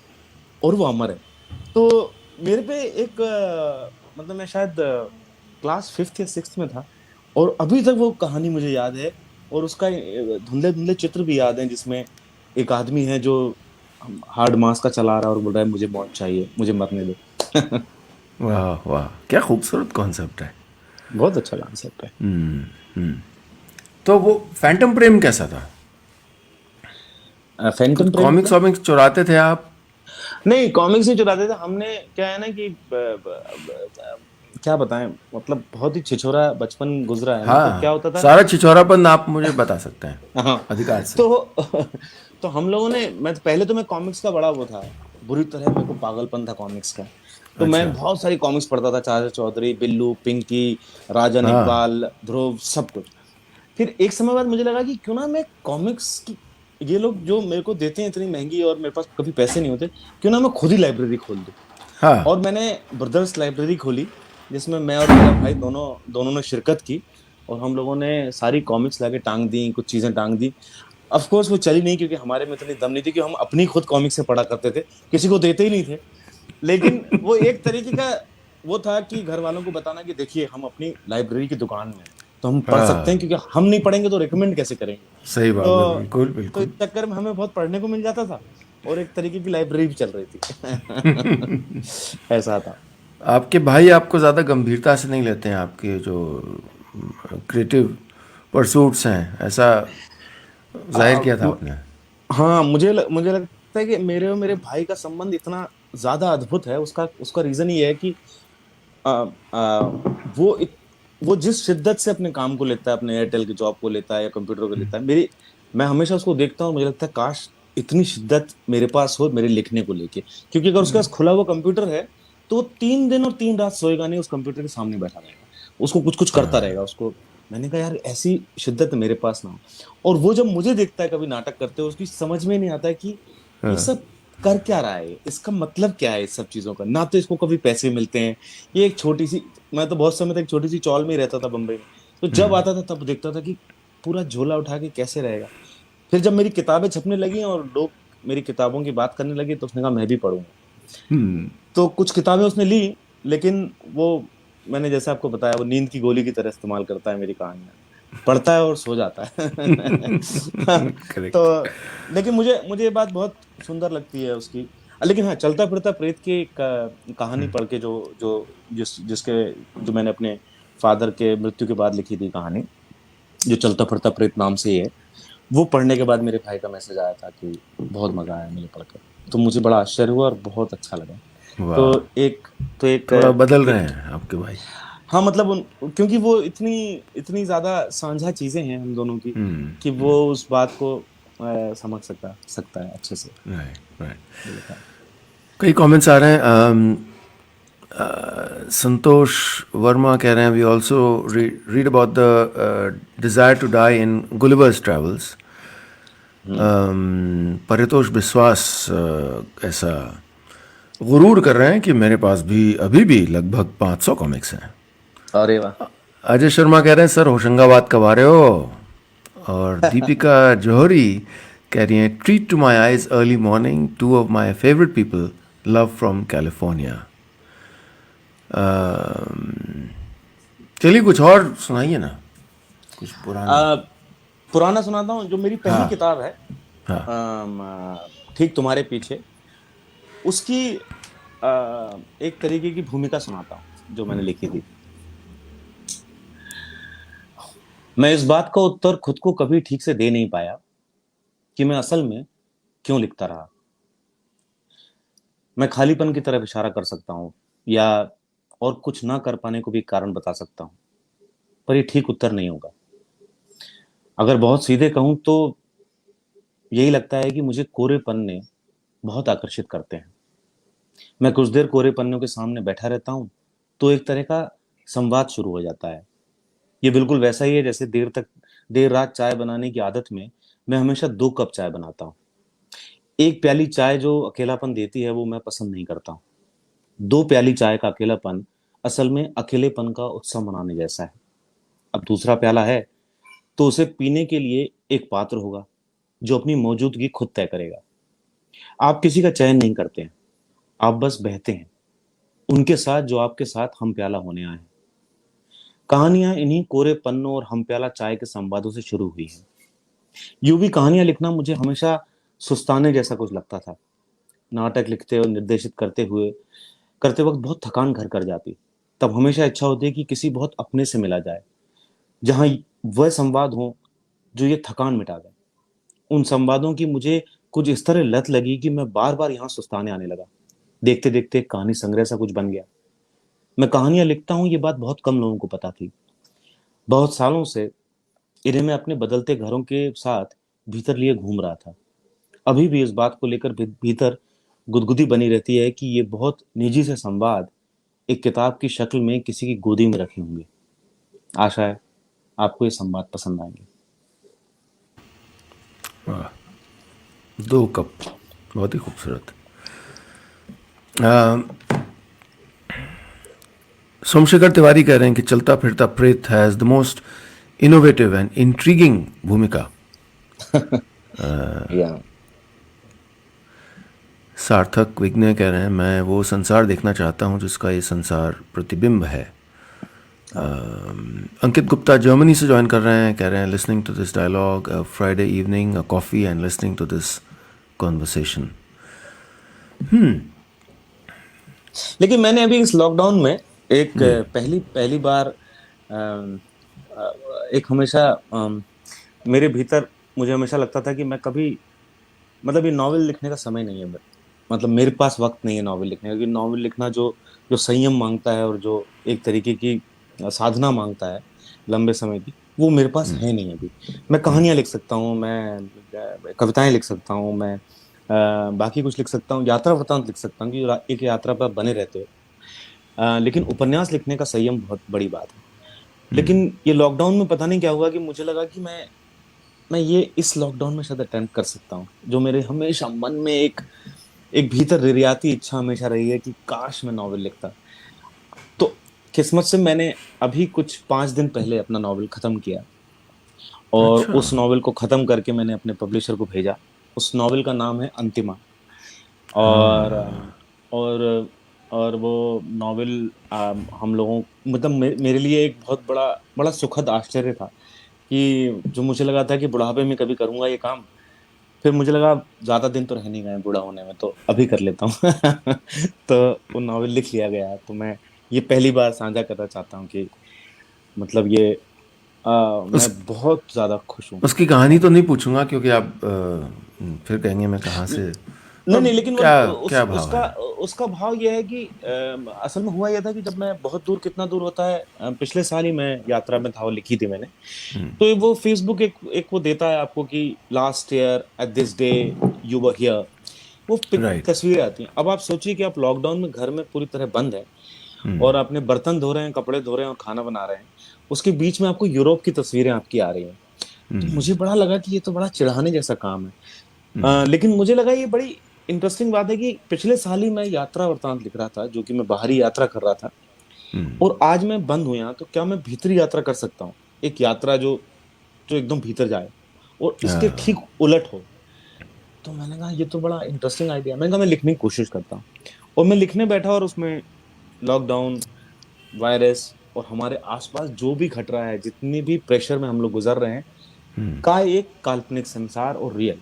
और वो अमर है। तो मेरे पे एक मतलब मैं शायद क्लास फिफ्थ या सिक्स में था, और अभी तक वो कहानी मुझे याद है। और उसका धुंधले धुंधले चित्र भी याद है, जिसमें एक आदमी है जो हार्ड मास का चला रहा है और बोल रहा है मुझे मौत चाहिए, मुझे मरने दो। वाह वाह, क्या खूबसूरत कॉन्सेप्ट है। बहुत अच्छा कॉन्सेप्ट है। तो वो फैंटम प्रेम कैसा था? कुछ फैंटम प्रेम कॉमिक्स मतलब? वॉमिक्स चुराते थे आप? नहीं, कॉमिक्स नहीं चुराते थे हमने। क्या है ना कि क्या बताएं, मतलब बहुत ही छिछोरा बचपन गुजरा है ना, तो क्या हाँ, होता था। सारा छिछोरापन आप मुझे बता सकते हैं, हाँ। अधिकार से। तो तो हम लोगों ने, मैं पहले तो मैं कॉमिक्स का बड़ा वो था, बुरी तरह मेरे को पागलपन था कॉमिक्स का। तो मैं अच्छा। बहुत सारी कॉमिक्स पढ़ता था, चाचा चौधरी, बिल्लू, पिंकी, राजन हाँ। इकबाल, ध्रुव, सब कुछ। फिर एक समय बाद मुझे लगा कि क्यों ना मैं कॉमिक्स की, ये लोग जो मेरे को देते हैं इतनी महंगी और मेरे पास कभी पैसे नहीं होते, क्यों ना मैं खुद ही लाइब्रेरी खोल दूं। हाँ। और मैंने ब्रदर्स लाइब्रेरी खोली, जिसमें मैं और मेरा भाई दोनों दोनों ने शिरकत की। और हम लोगों ने सारी कॉमिक्स लाके टांग दी, कुछ चीजें टांग दी। ऑफ कोर्स वो चली नहीं, क्योंकि हमारे में इतनी दम नहीं थी कि हम अपनी खुद कॉमिक्स से पढ़ा करते थे, किसी को देते ही नहीं थे। लेकिन वो एक तरीके का वो था कि घर वालों को बताना कि देखिए हम अपनी लाइब्रेरी की दुकान में हैं, तो हम पढ़ सकते हैं, हाँ, क्योंकि हम नहीं पढ़ेंगे तो रिकमेंड कैसे करेंगे। सही बात, तो बिल्कुल तो इस बिल्कुल। चक्कर में हमें बहुत पढ़ने को मिल जाता था, और एक तरीके की लाइब्रेरी भी चल रही थी। ऐसा था। आपके भाई आपको ज़्यादा गंभीरता से नहीं लेते हैं, आपके जो क्रिएटिव परसूट्स हैं, ऐसा जाहिर आ, किया था आपने। हाँ, मुझे लगता है कि मेरे और मेरे भाई का संबंध इतना ज्यादा अद्भुत है। उसका उसका रीजन ये है कि आ, आ, वो वो जिस शिद्दत से अपने काम को लेता है, अपने एयरटेल की जॉब को लेता है या कंप्यूटर को लेता है, मेरी मैं हमेशा उसको देखता हूँ और मुझे लगता है काश इतनी शिद्दत मेरे पास हो मेरे लिखने को लेके। क्योंकि अगर उसके पास खुला हुआ कंप्यूटर है, तो वो 3 दिन और 3 रात सोएगा नहीं, उस कंप्यूटर के सामने बैठा रहेगा, उसको कुछ कुछ करता रहेगा उसको। मैंने कहा यार ऐसी शिद्दत मेरे पास ना हो। और वो जब मुझे देखता है कभी नाटक करते हुए, उसकी समझ में नहीं आता है कि ये सब कर क्या रहा है, इसका मतलब क्या है इस सब चीजों का। ना तो इसको कभी पैसे मिलते हैं, ये एक छोटी सी, मैं तो बहुत समय तक छोटी सी चौल में ही रहता था बम्बई में। तो जब आता था तब देखता था कि पूरा झोला उठा के कैसे रहेगा। फिर जब मेरी किताबें छपने लगी और लोग मेरी किताबों की बात करने लगे, तो उसने कहा मैं भी पढ़ूंगा। तो कुछ किताबें उसने ली, लेकिन वो, मैंने जैसे आपको बताया, वो नींद की गोली की तरह इस्तेमाल करता है मेरी कहानियां। पढ़ता है और सो जाता है। तो करेक्ट। लेकिन मुझे मुझे ये बात बहुत सुंदर लगती है उसकी। लेकिन हाँ, चलता फिरता प्रेत की एक कहानी पढ़ के, जो जो जिसके जो मैंने अपने फादर के मृत्यु के बाद लिखी थी कहानी, जो चलता फिरता प्रेत नाम से ही है, वो पढ़ने के बाद मेरे भाई का मैसेज आया था कि बहुत मजा आया मुझे पढ़कर। तो मुझे बड़ा आश्चर्य हुआ और बहुत अच्छा लगा। तो वाह। एक तो एक थोड़ा बदल रहे एक हैं आपके भाई। हाँ, मतलब क्योंकि वो इतनी इतनी ज्यादा साझा चीजें हैं हम दोनों की, हम्म। कि वो उस बात को समझ सकता सकता है अच्छे से। Right right. ये लिखा है। कई कमेंट्स आ रहे हैं। संतोष वर्मा कह रहे हैं we also read about the desire to die in Gulliver's travels. Hmm. Paritosh Vishwas ऐसा गुरूर कर रहे हैं कि मेरे पास भी अभी भी लगभग 500 कॉमिक्स हैं। अरे वाह। अजय शर्मा कह रहे हैं सर होशंगाबाद कब आ रहे हो। और दीपिका जौहरी कह रही हैं treat to my eyes early morning, two of my favourite people, love from California. चलिए कुछ और सुनाइए ना, कुछ पुराना। आ, पुराना सुनाता हूँ, जो मेरी पहली हाँ किताब है, हाँ। ठीक तुम्हारे पीछे, उसकी एक तरीके की भूमिका सुनाता हूँ जो मैंने लिखी थी। मैं इस बात का उत्तर खुद को कभी ठीक से दे नहीं पाया कि मैं असल में क्यों लिखता रहा। मैं खालीपन की तरफ इशारा कर सकता हूँ, या और कुछ ना कर पाने को भी कारण बता सकता हूँ, पर ये ठीक उत्तर नहीं होगा। अगर बहुत सीधे कहूँ तो यही लगता है कि मुझे कोरे पन्ने बहुत आकर्षित करते हैं। मैं कुछ देर कोरे पन्नों के सामने बैठा रहता हूँ तो एक तरह का संवाद शुरू हो जाता है। ये बिल्कुल वैसा ही है जैसे देर रात चाय बनाने की आदत में मैं हमेशा 2 कप चाय बनाता हूँ। एक प्याली चाय जो अकेलापन देती है वो मैं पसंद नहीं करता हूँ। 2 प्याली चाय का अकेलापन असल में अकेलेपन का उत्सव मनाने जैसा है। अब दूसरा प्याला है तो उसे पीने के लिए एक पात्र होगा जो अपनी मौजूदगी खुद तय करेगा। आप किसी का चयन नहीं करते हैं, आप बस बहते हैं उनके साथ जो आपके साथ हम प्याला होने आए हैं। कहानियां इन्हीं कोरे पन्नों और हम प्याला चाय के संवादों से शुरू हुई हैं। यूं भी कहानियां लिखना मुझे हमेशा सुस्ताने जैसा कुछ लगता था। नाटक लिखते और निर्देशित करते वक्त बहुत थकान घर कर जाती। तब हमेशा इच्छा होती है कि किसी बहुत अपने से मिला जाए, जहां वह संवाद हो जो ये थकान मिटा दे। उन संवादों की मुझे कुछ इस तरह लत लगी कि मैं बार बार यहाँ सुस्ताने आने लगा। देखते देखते एक कहानी संग्रह सा कुछ बन गया। मैं कहानियां लिखता हूँ, ये बात बहुत कम लोगों को पता थी। बहुत सालों से इन्हें मैं अपने बदलते घरों के साथ भीतर लिए घूम रहा था। अभी भी इस बात को लेकर भीतर गुदगुदी बनी रहती है कि ये बहुत निजी से संवाद एक किताब की शक्ल में किसी की गोदी में रखे होंगे। आशा है आपको ये संवाद पसंद आएंगे। वाह, 2 कप, बहुत ही खूबसूरत। अ, सोमशेखर तिवारी कह रहे हैं कि चलता फिरता प्रेत has the most innovative and intriguing भूमिका। या सार्थक विघ्न कह रहे हैं मैं वो संसार देखना चाहता हूँ जिसका ये संसार प्रतिबिंब है। अंकित गुप्ता जर्मनी से ज्वाइन कर रहे हैं, कह रहे हैं listening to this dialogue Friday evening, a coffee and listening to this conversation. लेकिन मैंने अभी इस लॉकडाउन में एक पहली पहली बार अम, एक हमेशा मेरे भीतर मुझे हमेशा लगता था कि मैं कभी, मतलब ये नॉवेल लिखने का समय नहीं है मतलब मेरे पास वक्त नहीं है नॉवेल लिखने का, क्योंकि नॉवेल लिखना जो जो संयम मांगता है और जो एक तरीके की साधना मांगता है लंबे समय की, वो मेरे पास है नहीं अभी। मैं कहानियां लिख सकता हूँ, मैं कविताएं लिख सकता हूँ, मैं बाकी कुछ लिख सकता हूँ, यात्रा वृतांत लिख सकता हूँ कि एक यात्रा पर बने रहते हो। लेकिन उपन्यास लिखने का संयम बहुत बड़ी बात है। लेकिन ये लॉकडाउन में पता नहीं क्या हुआ कि मुझे लगा कि मैं ये इस लॉकडाउन में शायद अटेम्प्ट कर सकता हूँ, जो मेरे हमेशा मन में एक एक भीतर रिरियाती इच्छा हमेशा रही है कि काश मैं नॉवेल लिखता। तो किस्मत से मैंने अभी कुछ 5 दिन पहले अपना नॉवेल खत्म किया, और अच्छा। उस नॉवेल को खत्म करके मैंने अपने पब्लिशर को भेजा। उस नॉवेल का नाम है अंतिमा। और और और वो नॉवेल हम लोगों, मतलब मेरे लिए एक बहुत बड़ा बड़ा सुखद आश्चर्य था कि जो मुझे लगा था कि बुढ़ापे में कभी करूंगा ये काम, फिर मुझे लगा ज्यादा दिन तो रह नहीं गए बूढ़ा होने में, तो अभी कर लेता हूँ। तो वो नॉवेल लिख लिया गया है। तो मैं ये पहली बार साझा करना चाहता हूँ कि मतलब ये मैं उस बहुत ज्यादा खुश हूँ। उसकी कहानी तो नहीं पूछूंगा क्योंकि आप फिर कहेंगे मैं कहाँ से। नहीं पर नहीं, लेकिन वो क्या उस क्या भाव उसका है? उसका भाव यह है कि असल में हुआ यह था कि जब मैं बहुत दूर, कितना दूर होता है, पिछले साल ही मैं यात्रा में था और लिखी थी मैंने। तो वो फेसबुक एक एक वो देता है आपको कि last year at this day you were here, वो राइट। तस्वीरें आती हैं। अब आप सोचिए कि आप लॉकडाउन में घर में पूरी तरह बंद है और अपने बर्तन धो रहे हैं, कपड़े धो रहे हैं और खाना बना रहे हैं, उसके बीच में आपको यूरोप की तस्वीरें आपकी आ रही हैं। तो मुझे बड़ा लगा कि ये तो बड़ा चिढ़ाने जैसा काम है। लेकिन मुझे लगा ये बड़ी इंटरेस्टिंग बात है कि पिछले साल ही मैं यात्रा वृतांत लिख रहा था, जो कि मैं बाहरी यात्रा कर रहा था, और आज मैं बंद हूं यहाँ, तो क्या मैं भीतरी यात्रा कर सकता हूँ? एक यात्रा जो जो एकदम भीतर जाए और इसके ठीक उलट हो। तो मैंने कहा ये तो बड़ा इंटरेस्टिंग आइडिया। मैंने कहा मैं लिखने की कोशिश करता हूँ, और मैं लिखने बैठा और उसमें लॉकडाउन, वायरस और हमारे आसपास जो भी घट रहा है, जितनी भी प्रेशर में हम लोग गुजर रहे हैं, का एक काल्पनिक संसार और रियल,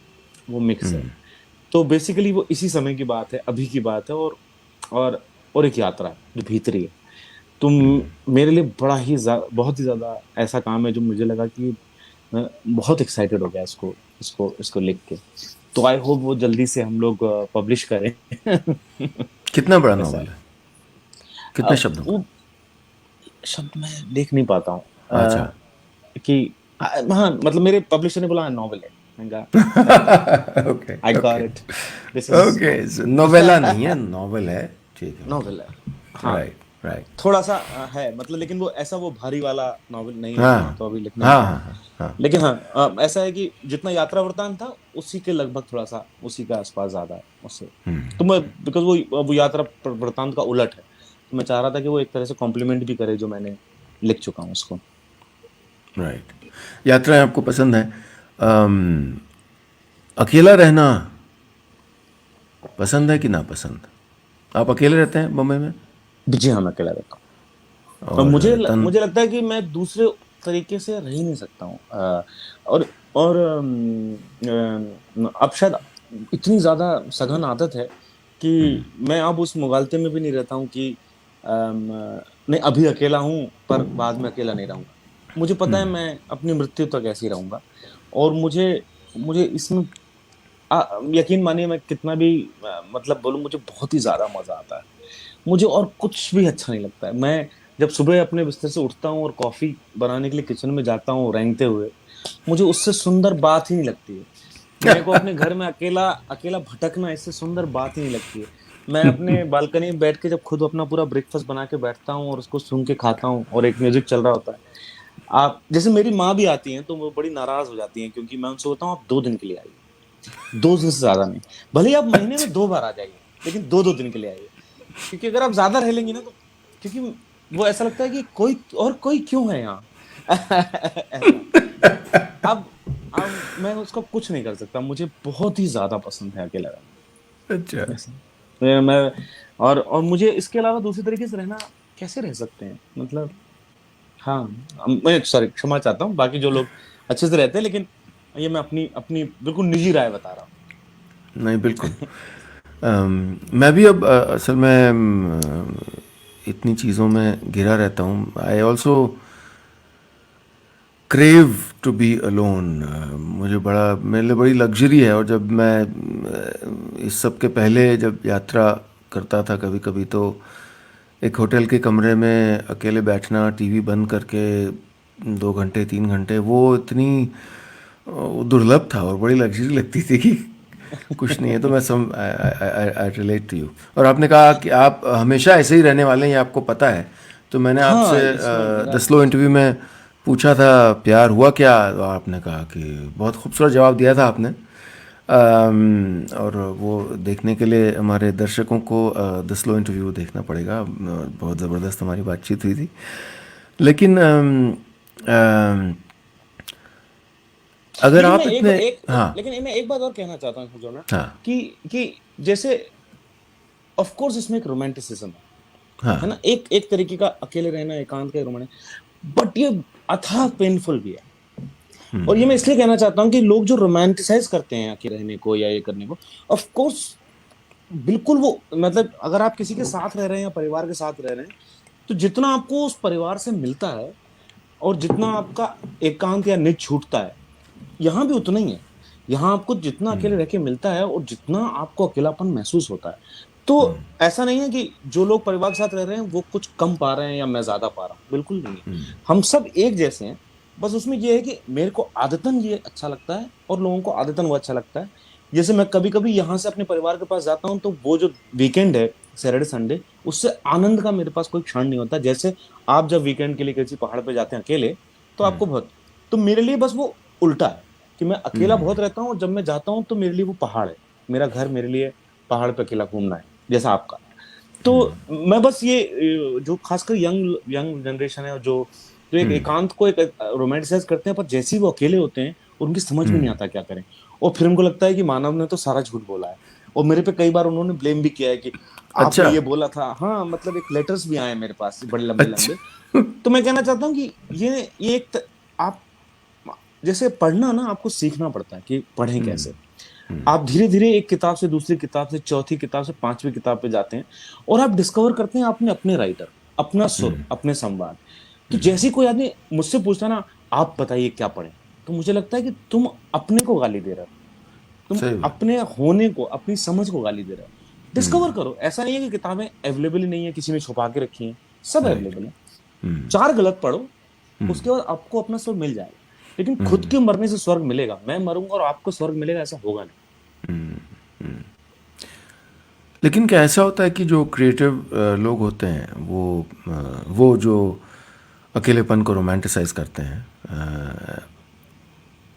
वो मिक्स है। तो बेसिकली वो इसी समय की बात है, अभी की बात है, और और एक यात्रा है जो भीतरी है। तो मेरे लिए बहुत ही ज्यादा ऐसा काम है जो मुझे लगा कि मैं बहुत एक्साइटेड हो गया इसको इसको इसको लिख के। तो आई होप वो जल्दी से हम लोग पब्लिश करें। कितना बड़ा ऐसा है। नॉवल है? कितने शब्दों का? वो शब्द मैं देख नहीं पाता हूँ अच्छा। कि हाँ, मतलब मेरे पब्लिशर ने बोला नॉवल है। मैंने कहा okay I got okay it, this is okay. Novella novel. नहीं है, नॉवल है। ठीक है, नॉवल है, हाँ। Right right. थोड़ा सा है मतलब, लेकिन वो ऐसा वो भारी वाला नॉवल नहीं है, उतना हाँ तो अभी लिख नहीं हाँ पाया। हाँ हाँ हाँ। लेकिन हाँ, ऐसा है कि जितना यात्रा वृतांत था उसी के लगभग थोड़ा सा उसी के आसपास ज्यादा है उससे। तो मैं, बिकॉज वो यात्रा वृतांत का उलट है, तो मैं चाह रहा था कि वो एक तरह से कॉम्प्लीमेंट भी करे जो मैंने लिख चुका हूँ उसको। राइट। यात्राएं आपको पसंद है? अकेला रहना पसंद है कि ना पसंद? आप अकेले रहते हैं बम्बई में? जी हाँ, मैं अकेला रहता हूँ। और और तन मुझे लगता है कि मैं दूसरे तरीके से रह ही नहीं सकता हूँ। और और अब शायद इतनी ज्यादा सघन आदत है कि मैं अब उस मुगालते में भी नहीं रहता हूँ कि नहीं अभी अकेला हूँ पर बाद में अकेला नहीं रहूंगा। मुझे पता है मैं अपनी मृत्यु तक ऐसे ही रहूंगा। और मुझे मुझे इसमें यकीन मानिए, मैं कितना भी मतलब बोलूं, मुझे बहुत ही ज्यादा मजा आता है। मुझे और कुछ भी अच्छा नहीं लगता है। मैं जब सुबह अपने बिस्तर से उठता हूँ और कॉफी बनाने के लिए किचन में जाता हूँ रेंगते हुए, मुझे उससे सुंदर बात ही नहीं लगती है। मेरे को अपने घर में अकेला अकेला भटकना इससे सुंदर बात ही नहीं लगती है। मैं अपने बालकनी में बैठ के जब खुद अपना पूरा ब्रेकफास्ट बना के बैठता हूँ और उसको सुन के खाता हूँ और एक म्यूजिक चल रहा होता है। आप जैसे मेरी माँ भी आती हैं तो वो बड़ी नाराज हो जाती हैं, क्योंकि मैं उनसे बोलता हूँ आप 2 दिन के लिए आइए, 2 दिन से ज्यादा नहीं। भले ही आप महीने में 2 बार आ जाइए, लेकिन 2-2 दिन के लिए आइए। क्योंकि अगर आप ज्यादा रह लेंगी ना तो, क्योंकि वो ऐसा लगता है कि कोई क्यों है यहाँ। ऐसा। अब मैं उसका कुछ नहीं कर सकता, मुझे बहुत ही ज्यादा पसंद है अकेला अच्छा। रहना। ऐसा। मैं और मुझे इसके अलावा दूसरी तरीके से रहना, कैसे रह सकते हैं मतलब। हाँ, मैं सॉरी, क्षमा चाहता हूँ बाकी जो लोग अच्छे से रहते हैं, लेकिन ये मैं अपनी अपनी बिल्कुल निजी राय बता रहा नहीं, बिल्कुल। मैं भी अब असल में इतनी चीज़ों में घिरा रहता हूँ। I also crave to be alone. मुझे बड़ा, मेरे लिए बड़ी लग्जरी है। और जब मैं इस सब के पहले जब यात्रा करता था कभी कभी, तो एक होटल के कमरे में अकेले बैठना, टीवी बंद करके 2 घंटे 3 घंटे, वो इतनी दुर्लभ था और बड़ी लग्जरी लगती थी कि कुछ नहीं है। तो मैं सम आई रिलेट टू यू। और आपने कहा कि आप हमेशा ऐसे ही रहने वाले हैं, ये आपको पता है। तो मैंने हूँ। आपसे हाँ, इसमें द मेरा स्लो इंटरव्यू में पूछा था प्यार हुआ क्या, तो आपने कहा कि बहुत खूबसूरत जवाब दिया था आपने। और वो देखने के लिए हमारे दर्शकों को द स्लो इंटरव्यू देखना पड़ेगा। बहुत ज़बरदस्त हमारी बातचीत हुई थी। लेकिन अम, अगर लेकिन मैं आप एक इतने, एक हाँ लेकिन मैं एक बात और कहना चाहता हूँ जो ना, हाँ कि जैसे ऑफ कोर्स इसमें एक रोमांटिसिज्म है हाँ ना, एक एक तरीके का अकेले रहना, एकांत का रोमांस, बट ये अथाह पेनफुल भी है। और ये मैं इसलिए कहना चाहता हूँ कि लोग जो रोमांटिसाइज करते हैं अकेले रहने को या ये करने को, ऑफ कोर्स बिल्कुल वो, मतलब अगर आप किसी के साथ रह रहे हैं या परिवार के साथ रह रहे हैं, तो जितना आपको उस परिवार से मिलता है और जितना आपका एकांत या निज छूटता है, यहाँ भी उतना ही है। यहाँ आपको जितना अकेले रह के मिलता है और जितना आपको अकेलापन महसूस होता है, तो ऐसा नहीं है कि जो लोग परिवार के साथ रह रहे हैं वो कुछ कम पा रहे हैं या मैं ज्यादा पा रहा हूँ, बिल्कुल नहीं है। हम सब एक जैसे हैं। बस उसमें ये है कि मेरे को आदतन ये अच्छा लगता है और लोगों को आदतन वो अच्छा लगता है। जैसे मैं कभी कभी यहाँ से अपने परिवार के पास जाता हूँ, तो वो जो वीकेंड है, सैटरडे संडे, उससे आनंद का मेरे पास कोई क्षण नहीं होता। जैसे आप जब वीकेंड के लिए किसी पहाड़ पे जाते हैं अकेले, तो आपको बहुत, तो मेरे लिए बस वो उल्टा है कि मैं अकेला बहुत रहता हूँ, और जब मैं जाता हूँ तो मेरे लिए वो पहाड़ है। मेरा घर मेरे लिए पहाड़ पे अकेला घूमना है, जैसा आपका। तो मैं बस ये जो खासकर यंग यंग जनरेशन है, जो जो एक एकांत को एक रोमांटिसाइज करते हैं, पर जैसे ही वो अकेले होते हैं उनकी समझ में नहीं आता क्या करें। और फिर उनको लगता है कि मानव ने तो सारा झूठ बोला है। और मेरे पे कई बार उन्होंने ब्लेम भी किया है कि आपने अच्छा। ये बोला था। हाँ, मतलब एक लेटर्स भी आए हैं मेरे पास बड़े लंबे लंबे। अच्छा। तो मैं कहना चाहता हूँ कि ये आप जैसे पढ़ना ना, आपको सीखना पड़ता है कि पढ़ें कैसे। आप धीरे धीरे एक किताब से दूसरी किताब से चौथी किताब से पांचवी किताब पे जाते हैं, और आप डिस्कवर करते हैं आपने अपने राइटर, अपना सुर, अपने संवाद। तो जैसे ही कोई आदमी मुझसे पूछता है ना, आप बताइए क्या पढ़ें, तो मुझे लगता है कि तुम अपने को गाली दे रहे हो। तुम सही बात। अपने होने को, अपनी समझ को गाली दे रहे हो। डिस्कवर करो। ऐसा नहीं है कि किताबें अवेलेबल ही नहीं है, किसी ने छुपा के रखी हैं। सब राइट। अवेलेबल है। चार गलत पढ़ो, उसके बाद आपको अपना स्वर्ग मिल जाएगा। लेकिन खुद के मरने से स्वर्ग मिलेगा, मैं मरूंगा और आपको स्वर्ग मिलेगा, ऐसा होगा नहीं। लेकिन क्या ऐसा होता है कि जो क्रिएटिव लोग होते हैं वो जो अकेलेपन को रोमांटिसाइज करते हैं,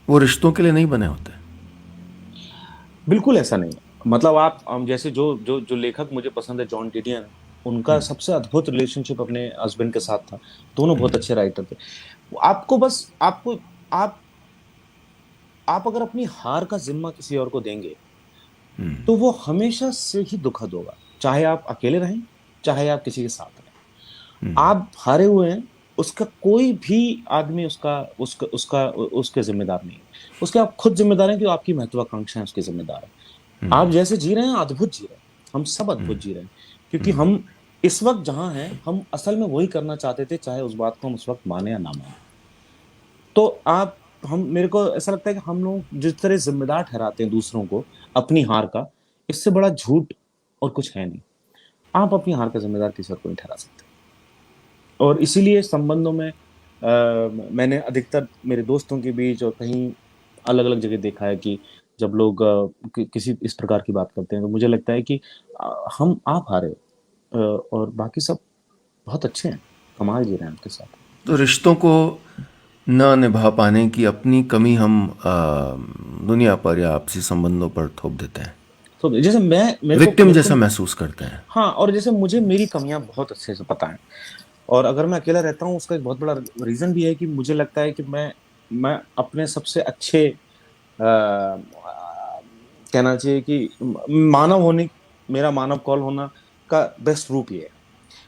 वो रिश्तों के लिए नहीं बने होते? बिल्कुल ऐसा नहीं है। मतलब आप जैसे जो जो जो लेखक मुझे पसंद है, जॉन डिडियन, उनका सबसे अद्भुत रिलेशनशिप अपने हस्बैंड के साथ था। दोनों बहुत अच्छे राइटर थे। आपको बस आपको आप अगर अपनी हार का जिम्मा किसी और को देंगे, तो वो हमेशा से ही दुखद होगा। चाहे आप अकेले रहें, चाहे आप किसी के साथ रहें, आप हारे हुए हैं। उसका कोई भी आदमी उसका उसका उसका उसके जिम्मेदार नहीं है। उसके आप खुद जिम्मेदार हैं कि आपकी महत्वाकांक्षा है उसके जिम्मेदार है। आप जैसे जी रहे हैं, अद्भुत जी रहे हैं। हम सब अद्भुत जी रहे हैं, क्योंकि हम इस वक्त जहां हैं, हम असल में वही करना चाहते थे, चाहे उस बात को हम उस वक्त माने या ना माने। तो आप हम मेरे को ऐसा लगता है कि हम लोग जिस तरह जिम्मेदार ठहराते हैं दूसरों को अपनी हार का, इससे बड़ा झूठ और कुछ है नहीं। आप अपनी हार का जिम्मेदार किसी और को नहीं ठहरा सकते। और इसीलिए संबंधों में मैंने अधिकतर मेरे दोस्तों के बीच और कहीं अलग अलग जगह देखा है कि जब लोग किसी इस प्रकार की बात करते हैं, तो मुझे लगता है कि हम आप हारे और बाकी सब बहुत अच्छे हैं, कमाल जी रहे हैं आपके साथ। तो रिश्तों को न निभा पाने की अपनी कमी हम दुनिया पर या आपसी संबंधों पर थोप देते हैं, तो जैसे मैं विक्टिम मेरे को जैसा महसूस करते हैं। हाँ, और जैसे मुझे मेरी कमियां बहुत अच्छे से पता है। और अगर मैं अकेला रहता हूँ, उसका एक बहुत बड़ा रीजन भी है कि मुझे लगता है कि मैं अपने सबसे अच्छे कहना चाहिए कि मानव होने, मेरा मानव कॉल होना का बेस्ट रूप ये है।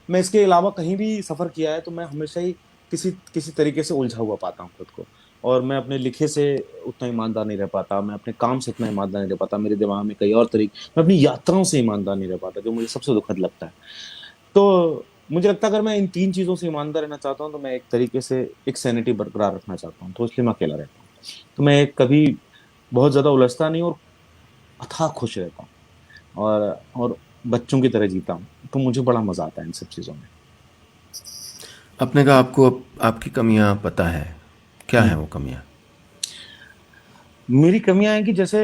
मैं इसके अलावा कहीं भी सफर किया है, तो मैं हमेशा ही किसी किसी तरीके से उलझा हुआ पाता हूँ खुद को। और मैं अपने लिखे से उतना ईमानदार नहीं रह पाता, मैं अपने काम से उतना ईमानदार नहीं रह पाता, मेरे दिमाग में कई और तरीके, मैं अपनी यात्राओं से ईमानदार नहीं रह पाता, जो मुझे सबसे दुखद लगता है। तो मुझे लगता है अगर मैं इन तीन चीजों से ईमानदार रहना चाहता हूँ, तो मैं एक तरीके से एक सैनिटी बरकरार रखना चाहता हूँ, तो इसलिए मैं अकेला रहता हूँ। तो मैं कभी बहुत ज्यादा उलझता नहीं और अथाह खुश रहता हूँ, और बच्चों की तरह जीता हूँ। तो मुझे बड़ा मजा आता है इन सब चीजों में। अपने का आपको आपकी कमियां पता है, क्या है हम्म। वो कमियां? मेरी कमियां हैं कि जैसे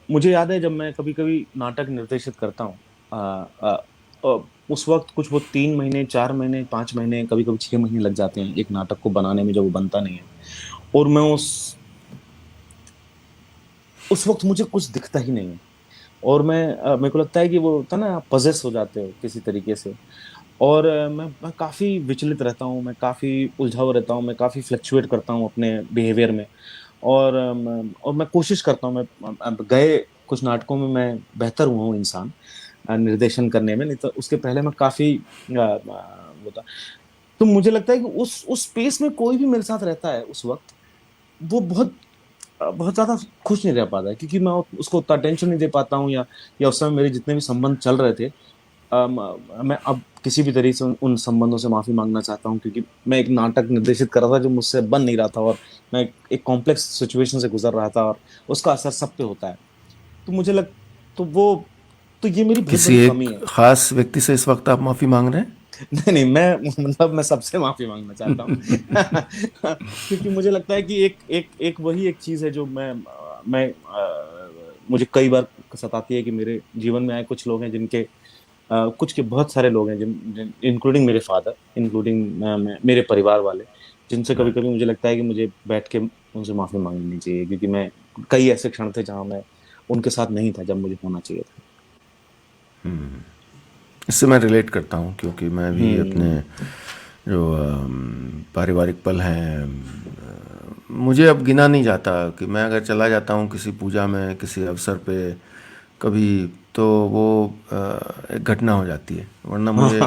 मुझे याद है जब मैं कभी कभी नाटक निर्देशित करता हूँ, अ, अ, उस वक्त कुछ वो 3 महीने, 4 महीने, 5 महीने, कभी कभी 6 महीने लग जाते हैं एक नाटक को बनाने में, जब वो बनता नहीं है। और मैं उस वक्त मुझे कुछ दिखता ही नहीं है। और मेरे को लगता है कि वो होता है ना, आप पजेस हो जाते हो किसी तरीके से। और मैं काफी विचलित रहता हूँ, मैं काफी उलझा हुआ रहता हूँ, मैं काफी फ्लक्चुएट करता हूँ अपने बिहेवियर में। और मैं कोशिश करता हूँ, मैं अब गए कुछ नाटकों में मैं बेहतर हुआ हूँ इंसान निर्देशन करने में, नहीं तो उसके पहले मैं काफी वो था। तो मुझे लगता है कि उस स्पेस में कोई भी मेरे साथ रहता है उस वक्त, वो बहुत ज़्यादा खुश नहीं रह पाता है, क्योंकि मैं उसको उतना अटेंशन नहीं दे पाता हूँ, या उस समय मेरे जितने भी संबंध चल रहे थे, मैं अब किसी भी तरीके से उन संबंधों से माफ़ी माँगना चाहता हूँ, क्योंकि मैं एक नाटक निर्देशित कर रहा था जो मुझसे बन नहीं रहा था, और मैं एक कॉम्प्लेक्स सिचुएशन से गुज़र रहा था, और उसका असर सब पे होता है। तो मुझे लग तो वो तो ये मेरी बहुत किसी बड़ी एक कमी है। खास व्यक्ति से इस वक्त आप माफी मांग रहे हैं? नहीं, नहीं, मैं मतलब मैं सबसे माफ़ी माँगना चाहता हूँ। क्योंकि मुझे लगता है कि एक एक एक वही एक चीज़ है जो मुझे कई बार सताती है, कि मेरे जीवन में आए कुछ लोग हैं जिनके कुछ के बहुत सारे लोग हैं जिन जिन इंक्लूडिंग मेरे फादर, इंक्लूडिंग मेरे परिवार वाले, जिनसे कभी-कभी मुझे लगता है कि मुझे बैठ के उनसे माफ़ी माँगनी चाहिए, क्योंकि मैं कई ऐसे क्षण थे जहाँ मैं उनके साथ नहीं था, जब मुझे होना चाहिए था। इससे मैं रिलेट करता हूँ क्योंकि मैं भी अपने हुँ। जो पारिवारिक पल हैं, मुझे अब गिना नहीं जाता कि मैं अगर चला जाता हूँ किसी पूजा में किसी अवसर पे कभी, तो वो एक घटना हो जाती है, वरना मुझे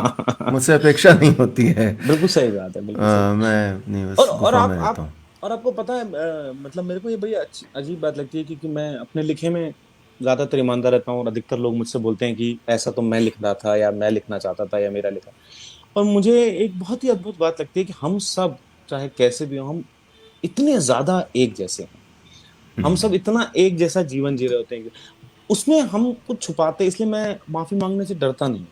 मुझसे अपेक्षा नहीं होती है। बिल्कुल सही बात है, बिल्कुल सही। मैं अपनी और बस और गुफा आप में रहता आप हूँ। और आपको पता है, मतलब मेरे को ये बड़ी अजीब बात लगती है, क्योंकि मैं अपने लिखे में ज़्यादातर ईमानदार रहता हूँ, और अधिकतर लोग मुझसे बोलते हैं कि ऐसा तो मैं लिख रहा था, या मैं लिखना चाहता था, या मेरा लिखा। और मुझे एक बहुत ही अद्भुत बात लगती है कि हम सब, चाहे कैसे भी हों, हम इतने ज़्यादा एक जैसे हैं। हम सब इतना एक जैसा जीवन जी रहे होते हैं, उसमें हम कुछ छुपाते हैं, इसलिए मैं माफ़ी माँगने से डरता नहीं हूँ।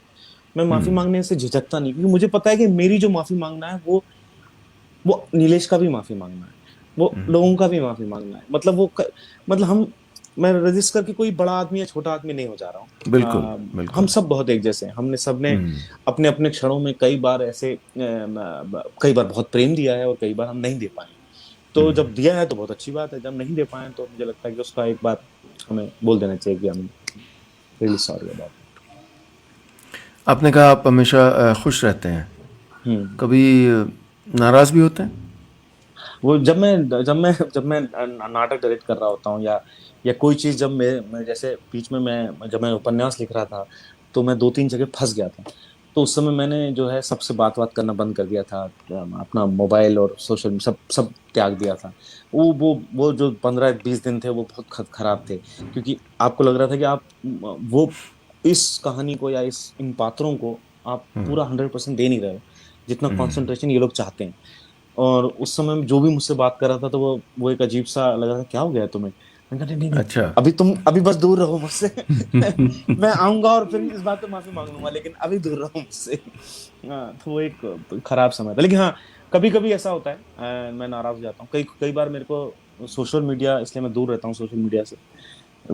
मैं माफ़ी माँगने से झिझकता नहीं, क्योंकि मुझे पता है कि मेरी जो माफ़ी माँगना है, वो नीलेश का भी माफ़ी माँगना है, वो लोगों का भी माफ़ी माँगना है। मतलब मतलब मैं रजिस्ट करके कोई बड़ा आदमी या छोटा आदमी नहीं हो जा रहा हूँ। बिल्कुल हम बिल्कुल। सब बहुत एक जैसे हैं। हमने सबने अपने-अपने क्षणों में कई बार ऐसे कई बार बहुत प्रेम दिया है, और कई बार हम नहीं दे पाए हैं। तो जब दिया है तो बहुत अच्छी बात है, जब नहीं दे पाए हैं तो मुझे लगता है कि उसका एक बार हमें बोल देना चाहिए कि हम रियली सॉरी अबाउट इट। आपने कहा आप हमेशा खुश रहते हैं, हुँ। कभी नाराज़ भी होते हैं? वो जब मैं नाटक डायरेक्ट कर रहा होता हूँ, या कोई चीज़, जब मैं जैसे बीच में जब मैं उपन्यास लिख रहा था, तो मैं 2-3 जगह फँस गया था। तो उस समय मैंने जो है सबसे बात-वात करना बंद कर दिया था। अपना मोबाइल और सोशल सब सब त्याग दिया था। वो जो 15-20 दिन थे वो बहुत खराब थे, क्योंकि आपको लग रहा था कि आप वो इस कहानी को, या इस इन पात्रों को आप पूरा 100% दे नहीं रहे हो, जितना कंसंट्रेशन ये लोग चाहते हैं। और उस समय में जो भी मुझसे बात कर रहा था, तो वो एक अजीब-सा लग रहा था, "क्या हो गया है तुम्हें?" मैंने कहा, "नहीं, नहीं, नहीं, अच्छा। अभी बस दूर रहो मुझसे। मैं आऊँगा और फिर इस बात पे माफ़ी माँग लूँगा, लेकिन अभी दूर रहो मुझसे।" हाँ, तो वो एक खराब समय था। लेकिन हाँ, कभी-कभी ऐसा होता है, मैं नाराज़ हो जाता हूँ। कई कई बार मेरे को सोशल मीडिया, इसलिए मैं दूर रहता हूँ सोशल मीडिया से।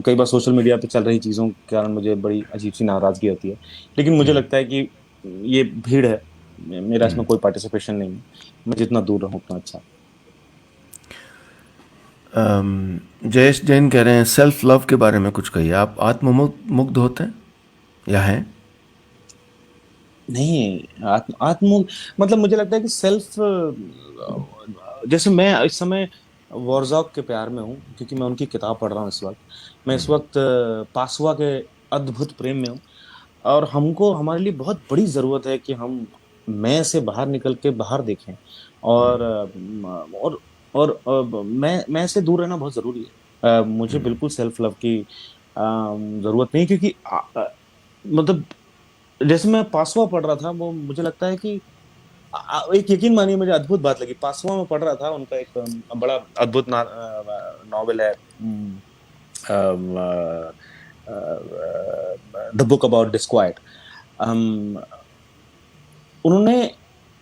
कई बार सोशल मीडिया पे चल रही चीज़ों के कारण मुझे बड़ी अजीब-सी नाराज़गी होती है। लेकिन मुझे लगता है कि ये भीड़ है, मेरा इसमें कोई पार्टिसिपेशन नहीं है। मैं जितना दूर रहूँ उतना अच्छा। जयेश जैन कह रहे हैं सेल्फ लव के बारे में कुछ कहिए, आप आत्ममुग्ध होते हैं या हैं? नहीं, आत्म मतलब मुझे लगता है कि जैसे मैं इस समय वॉरज़ॉग के प्यार में हूँ, क्योंकि मैं उनकी किताब पढ़ रहा हूँ इस वक़्त। मैं इस वक़्त पासवा के अद्भुत प्रेम में हूँ, और हमको हमारे लिए बहुत बड़ी ज़रूरत है कि हम मैं से बाहर निकल के बाहर देखें, और मैं से दूर रहना बहुत ज़रूरी है। मुझे बिल्कुल सेल्फ लव की ज़रूरत नहीं, क्योंकि मतलब जैसे मैं पासवा पढ़ रहा था, वो मुझे लगता है कि एक यकीन मानिए, मुझे अद्भुत बात लगी। पासवा में पढ़ रहा था, उनका एक बड़ा अद्भुत नॉवेल है, द बुक अबाउट डिस्क्वाइट। अम, उन्होंने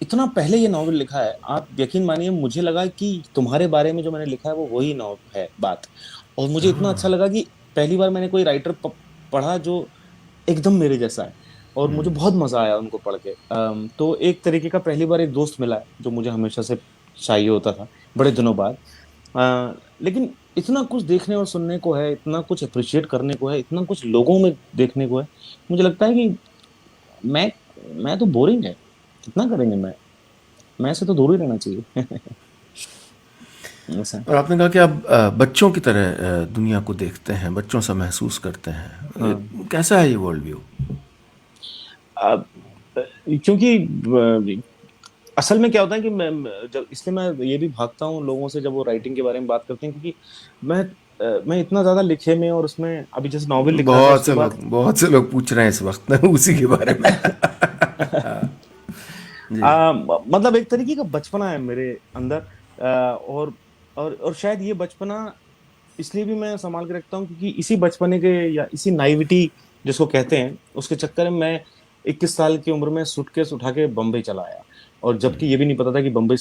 इतना पहले ये नॉवेल लिखा है, आप यकीन मानिए, मुझे लगा कि तुम्हारे बारे में जो मैंने लिखा है वो वही है बात। और मुझे इतना अच्छा लगा कि पहली बार मैंने कोई राइटर पढ़ा जो एकदम मेरे जैसा है, और मुझे बहुत मज़ा आया उनको पढ़ के। तो एक तरीके का पहली बार एक दोस्त मिला है, जो मुझे हमेशा से चाहिए होता था, बड़े दिनों बाद। लेकिन इतना कुछ देखने और सुनने को है, इतना कुछ एप्रिशिएट करने को है, इतना कुछ लोगों में देखने को है। मुझे लगता है कि मैं मैं तो बोरिंग है, कितना करेंगे मैं से तो दूर ही रहना चाहिए। ऐसा। और आपने कहा कि आप बच्चों की तरह दुनिया को देखते हैं, बच्चों सा महसूस करते हैं। हाँ। कैसा है ये वर्ल्ड व्यू? अब क्योंकि असल में क्या होता है कि जब इसलिए मैं ये भी भागता हूँ लोगों से जब वो राइटिंग के बारे में बात करते हैं, क्योंकि मैं इतना ज्यादा लिखे में, और उसमें अभी जैसे नॉवेल लिख रहा था उसके बाद बहुत से लोग पूछ रहे हैं इस वक्त उसी के बारे में। जी। मतलब एक तरीके का बचपना है मेरे अंदर। और शायद ये बचपना इसलिए भी मैं संभाल के रखता हूँ, क्योंकि इसी बचपने के या इसी नाइविटी जिसको कहते हैं उसके चक्कर में मैं 21 साल की उम्र में सूटकेस उठा के बम्बई चला आया। और जबकि ये भी नहीं पता था कि बम्बई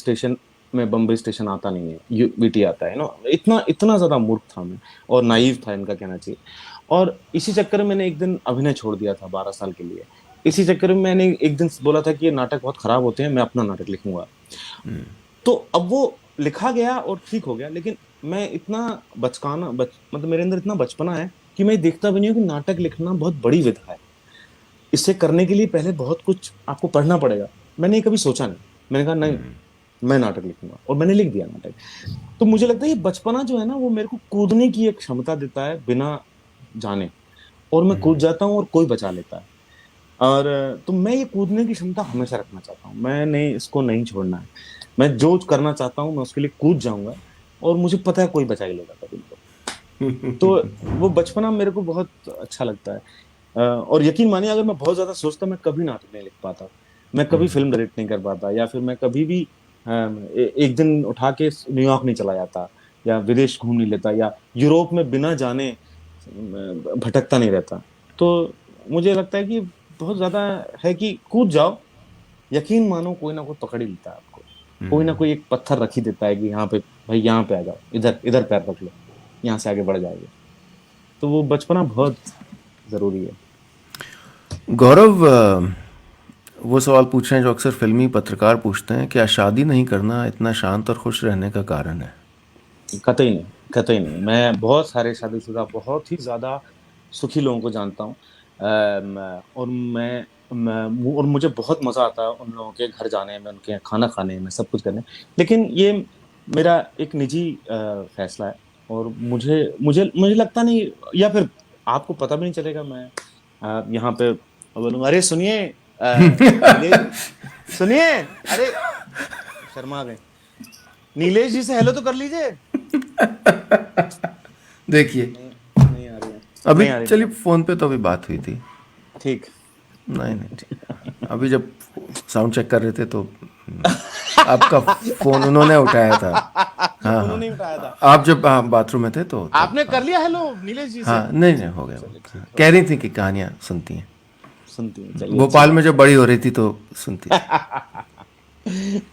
स्टेशन आता नहीं है, यूबीटी आता है ना। इतना इतना ज्यादा मूर्ख था मैं, और नाइव था इनका कहना चाहिए। और इसी चक्कर में मैंने एक दिन अभिनय छोड़ दिया था 12 साल के लिए। इसी चक्कर में मैंने एक दिन बोला था कि ये नाटक बहुत खराब होते हैं, मैं अपना नाटक लिखूंगा। तो अब वो लिखा गया और ठीक हो गया। लेकिन मैं इतना मतलब मेरे अंदर इतना बचपना है कि मैं देखता भी नहीं हूँ कि नाटक लिखना बहुत बड़ी विधा है। इसे करने के लिए पहले बहुत कुछ आपको पढ़ना पड़ेगा। मैंने ये कभी सोचा नहीं। मैंने कहा नहीं, मैं नाटक लिखूंगा, और मैंने लिख दिया नाटक। तो मुझे लगता है ये बचपना जो है ना, वो मेरे को कूदने की एक क्षमता देता है बिना जाने। और मैं कूद जाता हूँ और कोई बचा लेता है। और तो मैं ये कूदने की क्षमता हमेशा रखना चाहता हूँ। मैं नहीं, इसको नहीं छोड़ना है। मैं जो करना चाहता हूँ मैं उसके लिए कूद जाऊंगा, और मुझे पता है कोई बचा ही लेगा कभी तो। तो वो बचपना मेरे को बहुत अच्छा लगता है। और यकीन मानिए, अगर मैं बहुत ज्यादा सोचता मैं कभी नाटक नहीं लिख पाता। मैं कभी फिल्म डायरेक्ट नहीं कर पाता, या फिर मैं कभी भी एक दिन उठा के न्यूयॉर्क नहीं चला जाता, या विदेश घूम नहीं लेता, या यूरोप में बिना जाने भटकता नहीं रहता। तो मुझे लगता है कि बहुत ज्यादा है कि कूद जाओ। यकीन मानो कोई ना कोई पकड़ ही लेता है आपको। कोई ना कोई एक पत्थर रख ही देता है कि यहाँ पे भाई, यहाँ पे आ जाओ, इधर इधर पैर रख लो, यहाँ से आगे बढ़ जाएगा। तो वो बचपना बहुत जरूरी है। गौरव, वो सवाल पूछ रहे हैं जो अक्सर फिल्मी पत्रकार पूछते हैं, क्या शादी नहीं करना इतना शांत और खुश रहने का कारण है? कतई नहीं, कतई नहीं। मैं बहुत सारे शादीशुदा बहुत ही ज्यादा सुखी लोगों को जानता हूँ। और और मुझे बहुत मजा आता है उन लोगों के घर जाने में, उनके यहाँ खाना खाने में, सब कुछ करने। लेकिन ये मेरा एक निजी फैसला है। और मुझे मुझे मुझे लगता नहीं, या फिर आपको पता भी नहीं चलेगा। मैं यहाँ पे बोलूंगा, अरे सुनिए, नीलेश, सुनिए, अरे शर्मा गए, नीलेश जी से हेलो तो कर लीजिए। देखिए, नहीं, नहीं आ रही है। अभी नहीं आ रही चलिए, मैडम। फोन पे तो अभी बात हुई थी। ठीक। नहीं नहीं, ठीक। अभी जब साउंड चेक कर रहे थे तो आपका फोन उन्होंने उठाया था। हाँ हाँ, उन्होंने ही उठाया था। आप जब बाथरूम में थे तो तब। आपने कर हाँ लिया हेलो नीलेश जी से? हाँ, नहीं नहीं, हो गया वो। चलिए हाँ, ठीक है, कह ओके। रही थी कि कहानियाँ सुनती हैं। सुनती हैं, चलिए अच्छी भोपाल में बात जब बड़ी हो रही थी तो सुनती थी। है।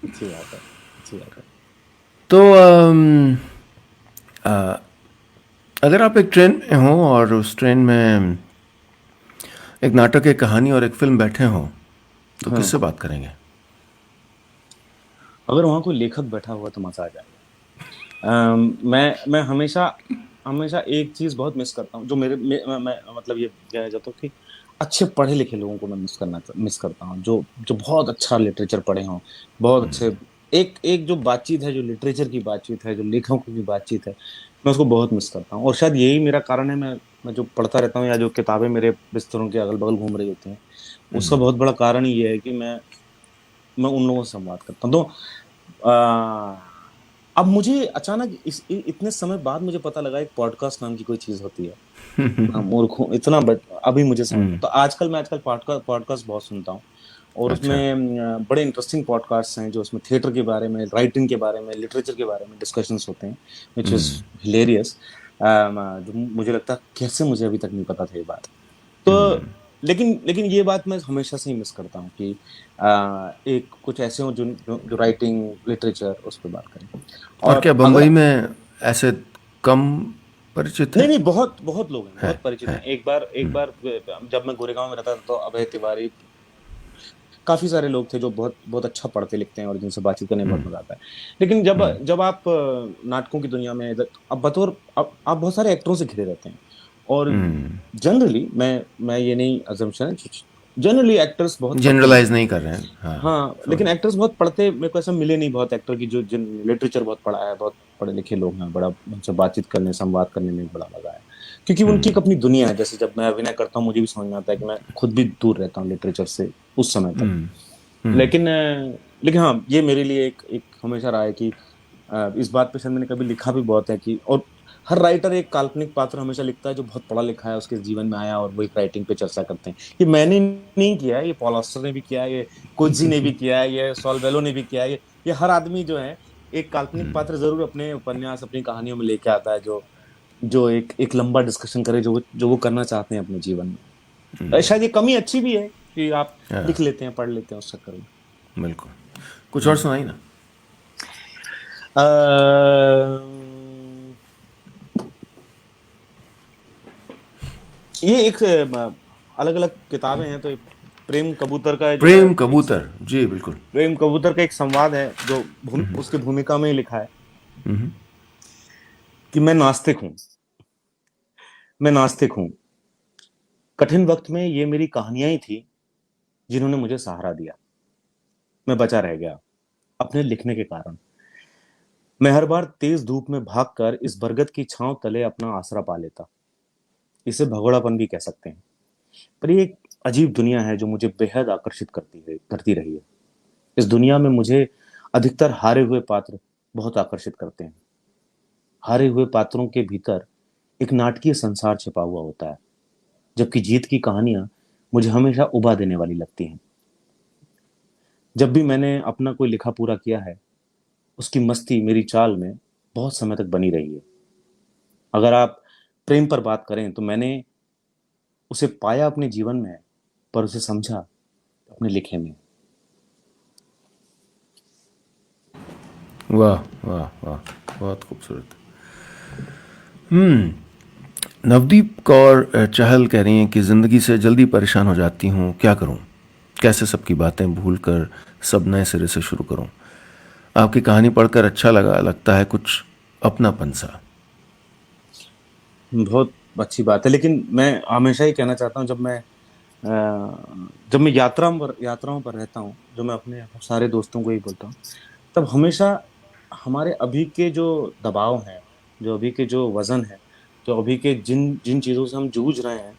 अच्छी बात है, अच्छी बात है। तो अ, अगर आप एक ट्रेन में हो और उस ट्रेन में एक नाटक, एक कहानी और एक फिल्म बैठे हों, तो हाँ, किससे बात करेंगे? अगर वहां कोई लेखक बैठा हुआ तो मजा आ जाएगा। मैं हमेशा हमेशा एक चीज बहुत मिस करता हूँ, जो मैं मतलब ये कह जाता हूँ कि अच्छे पढ़े लिखे लोगों को मैं मिस करता हूँ, जो जो बहुत अच्छा लिटरेचर पढ़े हों, बहुत अच्छे। एक एक जो बातचीत है, जो लिटरेचर की बातचीत है, जो लेखकों की बातचीत है, मैं उसको बहुत मिस करता हूँ। और शायद यही मेरा कारण है। मैं जो पढ़ता रहता हूँ, या जो किताबें मेरे बिस्तरों के अगल बगल घूम रही होती हैं, उसका बहुत बड़ा कारण ही ये है कि मैं उन लोगों से संवाद करता हूँ। तो अब मुझे अचानक इतने समय बाद मुझे पता लगा एक पॉडकास्ट नाम की कोई चीज होती है। इतना मूर्ख हूँ, अभी मुझे समझ में। तो आजकल पॉडकास्ट बहुत सुनता हूँ। और अच्छा। उसमें बड़े इंटरेस्टिंग पॉडकास्ट हैं, जो उसमें थिएटर के बारे में, राइटिंग के बारे में, लिटरेचर के बारे में डिस्कशंस होते हैं, विच इज हिलेरियस। जो मुझे लगता है कैसे मुझे अभी तक नहीं पता था ये बात। तो लेकिन लेकिन ये बात मैं हमेशा से ही मिस करता हूँ कि एक कुछ ऐसे हो जो राइटिंग, लिटरेचर, उस पर बात करें। और क्या और अगर बम्बई में ऐसे कम परिचित नहीं हैं? नहीं, बहुत बहुत लोग हैं, है, बहुत परिचित है। हैं। एक बार जब मैं गोरेगांव में रहता था तो अभय तिवारी, काफी सारे लोग थे जो बहुत बहुत अच्छा पढ़ते लिखते हैं, और जिनसे बातचीत करने में बहुत मजा आता है। लेकिन जब जब आप नाटकों की दुनिया में अब आप बहुत सारे एक्टरों से घिरे रहते हैं। और जनरली मैं ये नहीं, अजम्पशन है, जनरली एक्टर्स बहुत पढ़ते जनरलाइज लिखते हैं। नहीं कर रहे हैं, हाँ। हाँ, समझ। लेकिन एक्टर्स बहुत पढ़ते मेरे को ऐसा मिले नहीं, बहुत एक्टर की जो जिन लिटरेचर बहुत पढ़ा है, बहुत पढ़े लिखे लोग हैं, बड़ा उनसे बातचीत करने, संवाद करने में बड़ा मजा आया। क्योंकि उनकी एक अपनी दुनिया है। जैसे जब मैं अभिनय करता हूँ, मुझे भी समझ में आता है कि मैं खुद भी दूर रहता हूँ लिटरेचर से उस समय तक। लेकिन हाँ, ये मेरे लिए एक एक हमेशा रहा है कि इस बात पे शायद मैंने कभी लिखा भी बहुत है कि, और हर राइटर एक काल्पनिक पात्र हमेशा लिखता है जो बहुत पढ़ा लिखा है, उसके जीवन में आया, और वो एक राइटिंग पे चर्चा करते हैं। ये मैंने नहीं किया है, ये पॉल ऑस्टर ने भी किया है, ये कोजी ने भी किया है, ये सॉल बेलो ने भी किया है, ये हर आदमी जो है एक काल्पनिक पात्र जरूर अपने उपन्यास, अपनी कहानियों में लेके आता है, जो जो एक एक लंबा डिस्कशन करे, जो वो करना चाहते हैं अपने जीवन में। शायद ये कमी अच्छी भी है कि आप लिख हाँ, लेते हैं, पढ़ लेते हैं उस चक्कर में। बिल्कुल। कुछ और सुनाई ना। अ, ये एक अलग अलग किताबें हैं, तो एक प्रेम कबूतर का जो है, प्रेम एक कबूतर, जी बिल्कुल। प्रेम कबूतर का एक संवाद है जो उसकी भूमिका में ही लिखा है कि मैं नास्तिक हूँ। कठिन वक्त में ये मेरी कहानियां ही थी जिन्होंने मुझे सहारा दिया। मैं बचा रह गया अपने लिखने के कारण। मैं हर बार तेज धूप में भागकर इस बरगद की छांव तले अपना आसरा पा लेता। इसे भगोड़ापन भी कह सकते हैं, पर ये एक अजीब दुनिया है जो मुझे बेहद आकर्षित करती रही है। इस दुनिया में मुझे अधिकतर हारे हुए पात्र बहुत आकर्षित करते हैं। हारे हुए पात्रों के भीतर एक नाटकीय संसार छिपा हुआ होता है, जबकि जीत की कहानियां मुझे हमेशा उबा देने वाली लगती हैं। जब भी मैंने अपना कोई लिखा पूरा किया है, उसकी मस्ती मेरी चाल में बहुत समय तक बनी रही है। अगर आप प्रेम पर बात करें तो मैंने उसे पाया अपने जीवन में, पर उसे समझा अपने लिखे में। वाह वाह वाह, बहुत खूबसूरत। नवदीप कौर चहल कह रही हैं कि ज़िंदगी से जल्दी परेशान हो जाती हूँ, क्या करूँ, कैसे सबकी बातें भूल कर सब नए सिरे से शुरू करूँ। आपकी कहानी पढ़कर अच्छा लगा, लगता है कुछ अपनापन सा। बहुत अच्छी बात है, लेकिन मैं हमेशा ही कहना चाहता हूँ, जब मैं यात्राओं पर रहता हूँ, जो मैं अपने सारे दोस्तों को ही बोलता हूँ, तब हमेशा हमारे अभी के जो दबाव हैं, जो अभी के जो वजन है, जो अभी के जिन जिन चीज़ों से हम जूझ रहे हैं,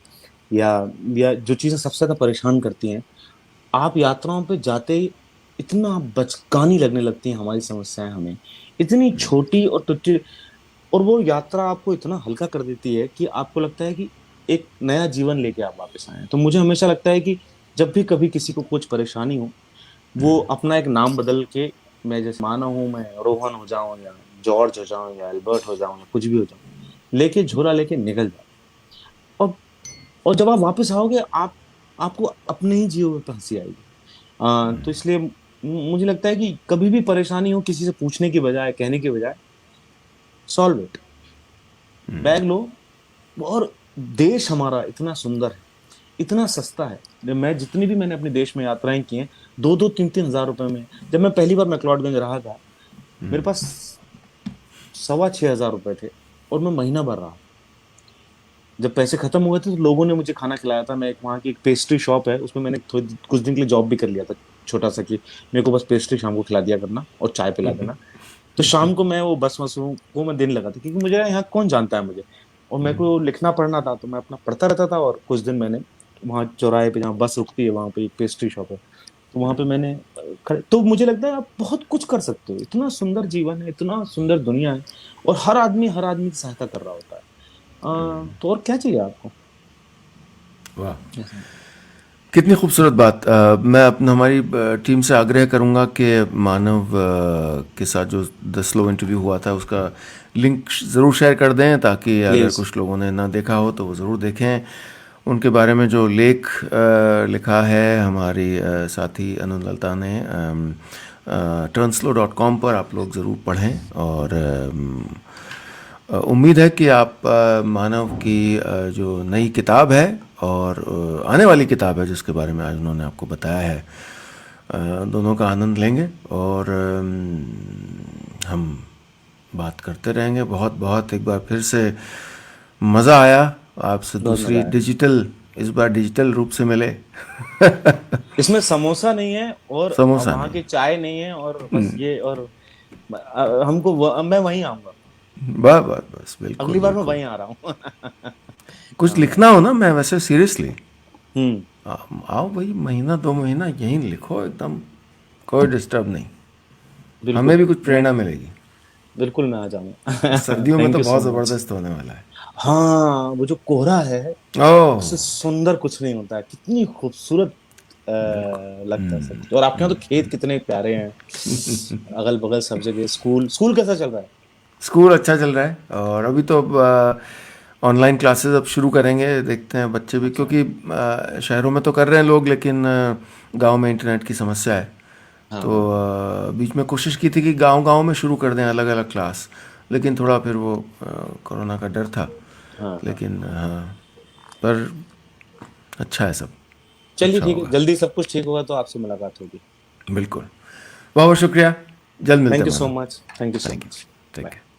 या या जो चीज़ें सबसे ज़्यादा परेशान करती हैं, आप यात्राओं पे जाते ही इतना बचकानी लगने लगती हैं हमारी समस्याएं हमें, इतनी छोटी और तुच्छ, और वो यात्रा आपको इतना हल्का कर देती है कि आपको लगता है कि एक नया जीवन लेके आप वापस आए हैं। तो मुझे हमेशा लगता है कि जब भी कभी किसी को कुछ परेशानी हो, वो अपना एक नाम बदल के, मैं जैसे माना हूं, मैं रोहन हो जाऊं, या जॉर्ज हो जाऊं, या एल्बर्ट हो जाऊं, या कुछ भी हो जाऊं, लेके झोला लेके निकल जाओ। और और जब आप वापस आओगे, आप आपको अपने ही जिए हुए पे हंसी आएगी। तो इसलिए मुझे लगता है कि कभी भी परेशानी हो, किसी से पूछने की बजाय, कहने की बजाय, सॉल्व इट, बैग लो। और देश हमारा इतना सुंदर है, इतना सस्ता है। मैंने अपने देश में यात्राएं की हैं, 2-2 3-3 हज़ार रुपए में। जब मैं पहली बार मैक्लोडगंज रहा था, मेरे पास 6,500 रुपए थे, और मैं महीना भर रहा। जब पैसे खत्म हुए थे तो लोगों ने मुझे खाना खिलाया था। मैं एक वहाँ की एक पेस्ट्री शॉप है, उसमें मैंने कुछ दिन के लिए जॉब भी कर लिया था, छोटा सा, कि मेरे को बस पेस्ट्री शाम को खिला दिया करना और चाय पिला देना। तो शाम को मैं वो बस वसों को मैं देने लगा था, क्योंकि मुझे यहाँ कौन जानता है मुझे, और मेरे को लिखना पढ़ना था, तो मैं अपना पढ़ता रहता था। और कुछ दिन मैंने वहाँ चौराहे पे जहाँ बस रुकती है, वहाँ पे एक पेस्ट्री शॉप है, तो वहाँ पे मैंने तो मुझे लगता है आप बहुत कुछ कर सकते हो। इतना सुंदर जीवन है, इतना सुंदर दुनिया है, और हर आदमी की सहायता कर रहा होता है। तो और क्या चाहिए आपको? वाह, ऐसा। कितनी खूबसूरत बात। मैं अपना हमारी टीम से आग्रह करूंगा कि मानव के साथ जो द स्लो इंटरव्यू हुआ था उसका लिंक ज़रूर शेयर कर दें, ताकि अगर प्लीज। कुछ लोगों ने ना देखा हो तो वो ज़रूर देखें। उनके बारे में जो लेख लिखा है हमारी साथी अनुलता ने turnslow.com पर, आप लोग ज़रूर पढ़ें। और उम्मीद है कि आप मानव की जो नई किताब है और आने वाली किताब है जिसके बारे में आज उन्होंने आपको बताया है, दोनों का आनंद लेंगे। और हम बात करते रहेंगे। बहुत बहुत एक बार फिर से मज़ा आया आपसे, बहुत मजा दूसरी आया। डिजिटल, इस बार डिजिटल रूप से मिले। इसमें समोसा नहीं है, और समोसा वहां नहीं। की चाय नहीं है, और बस ये, और मैं वहीं आऊंगा। बस बस बस, बिल्कुल अगली बार मैं बिल्कुल। वहीं आ रहा हूँ। कुछ लिखना हो ना, मैं वैसे सीरियसली, हम्म। आओ भाई, महीना 2 महीना यहीं लिखो एकदम। कोई डिस्टर्ब नहीं, बिल्कुल हमें भी कुछ प्रेरणा मिलेगी। बिल्कुल मैं आ जाऊंगा। सर्दियों में थैंक तो यू बहुत सो मच। जबरदस्त होने वाला है। हाँ वो जो कोहरा है ओह, उससे सुंदर कुछ नहीं होता है, कितनी खूबसूरत बिल्कुल। लगता है सब कुछ। और आपके यहाँ तो खेत कितने प्यारे हैं, अगल बगल सब जगह। स्कूल स्कूल कैसा चल रहा है? स्कूल अच्छा चल रहा है, और अभी तो ऑनलाइन क्लासेस अब शुरू करेंगे, देखते हैं बच्चे भी, अच्छा। क्योंकि शहरों में तो कर रहे हैं लोग, लेकिन गांव में इंटरनेट की समस्या है। हाँ तो हाँ बीच में कोशिश की थी कि गांव-गांव में शुरू कर दें अलग अलग क्लास, लेकिन थोड़ा फिर वो कोरोना का डर था। हाँ हाँ। लेकिन हाँ, पर अच्छा है सब, चलिए अच्छा ठीक है, होगा। जल्दी सब कुछ ठीक होगा तो आपसे मुलाकात होगी। बिल्कुल, बहुत बहुत शुक्रिया, जल्द मिलते थैंक हैं यू सो मानो। Much, thank you so thank you, much. ठीक बाय। है।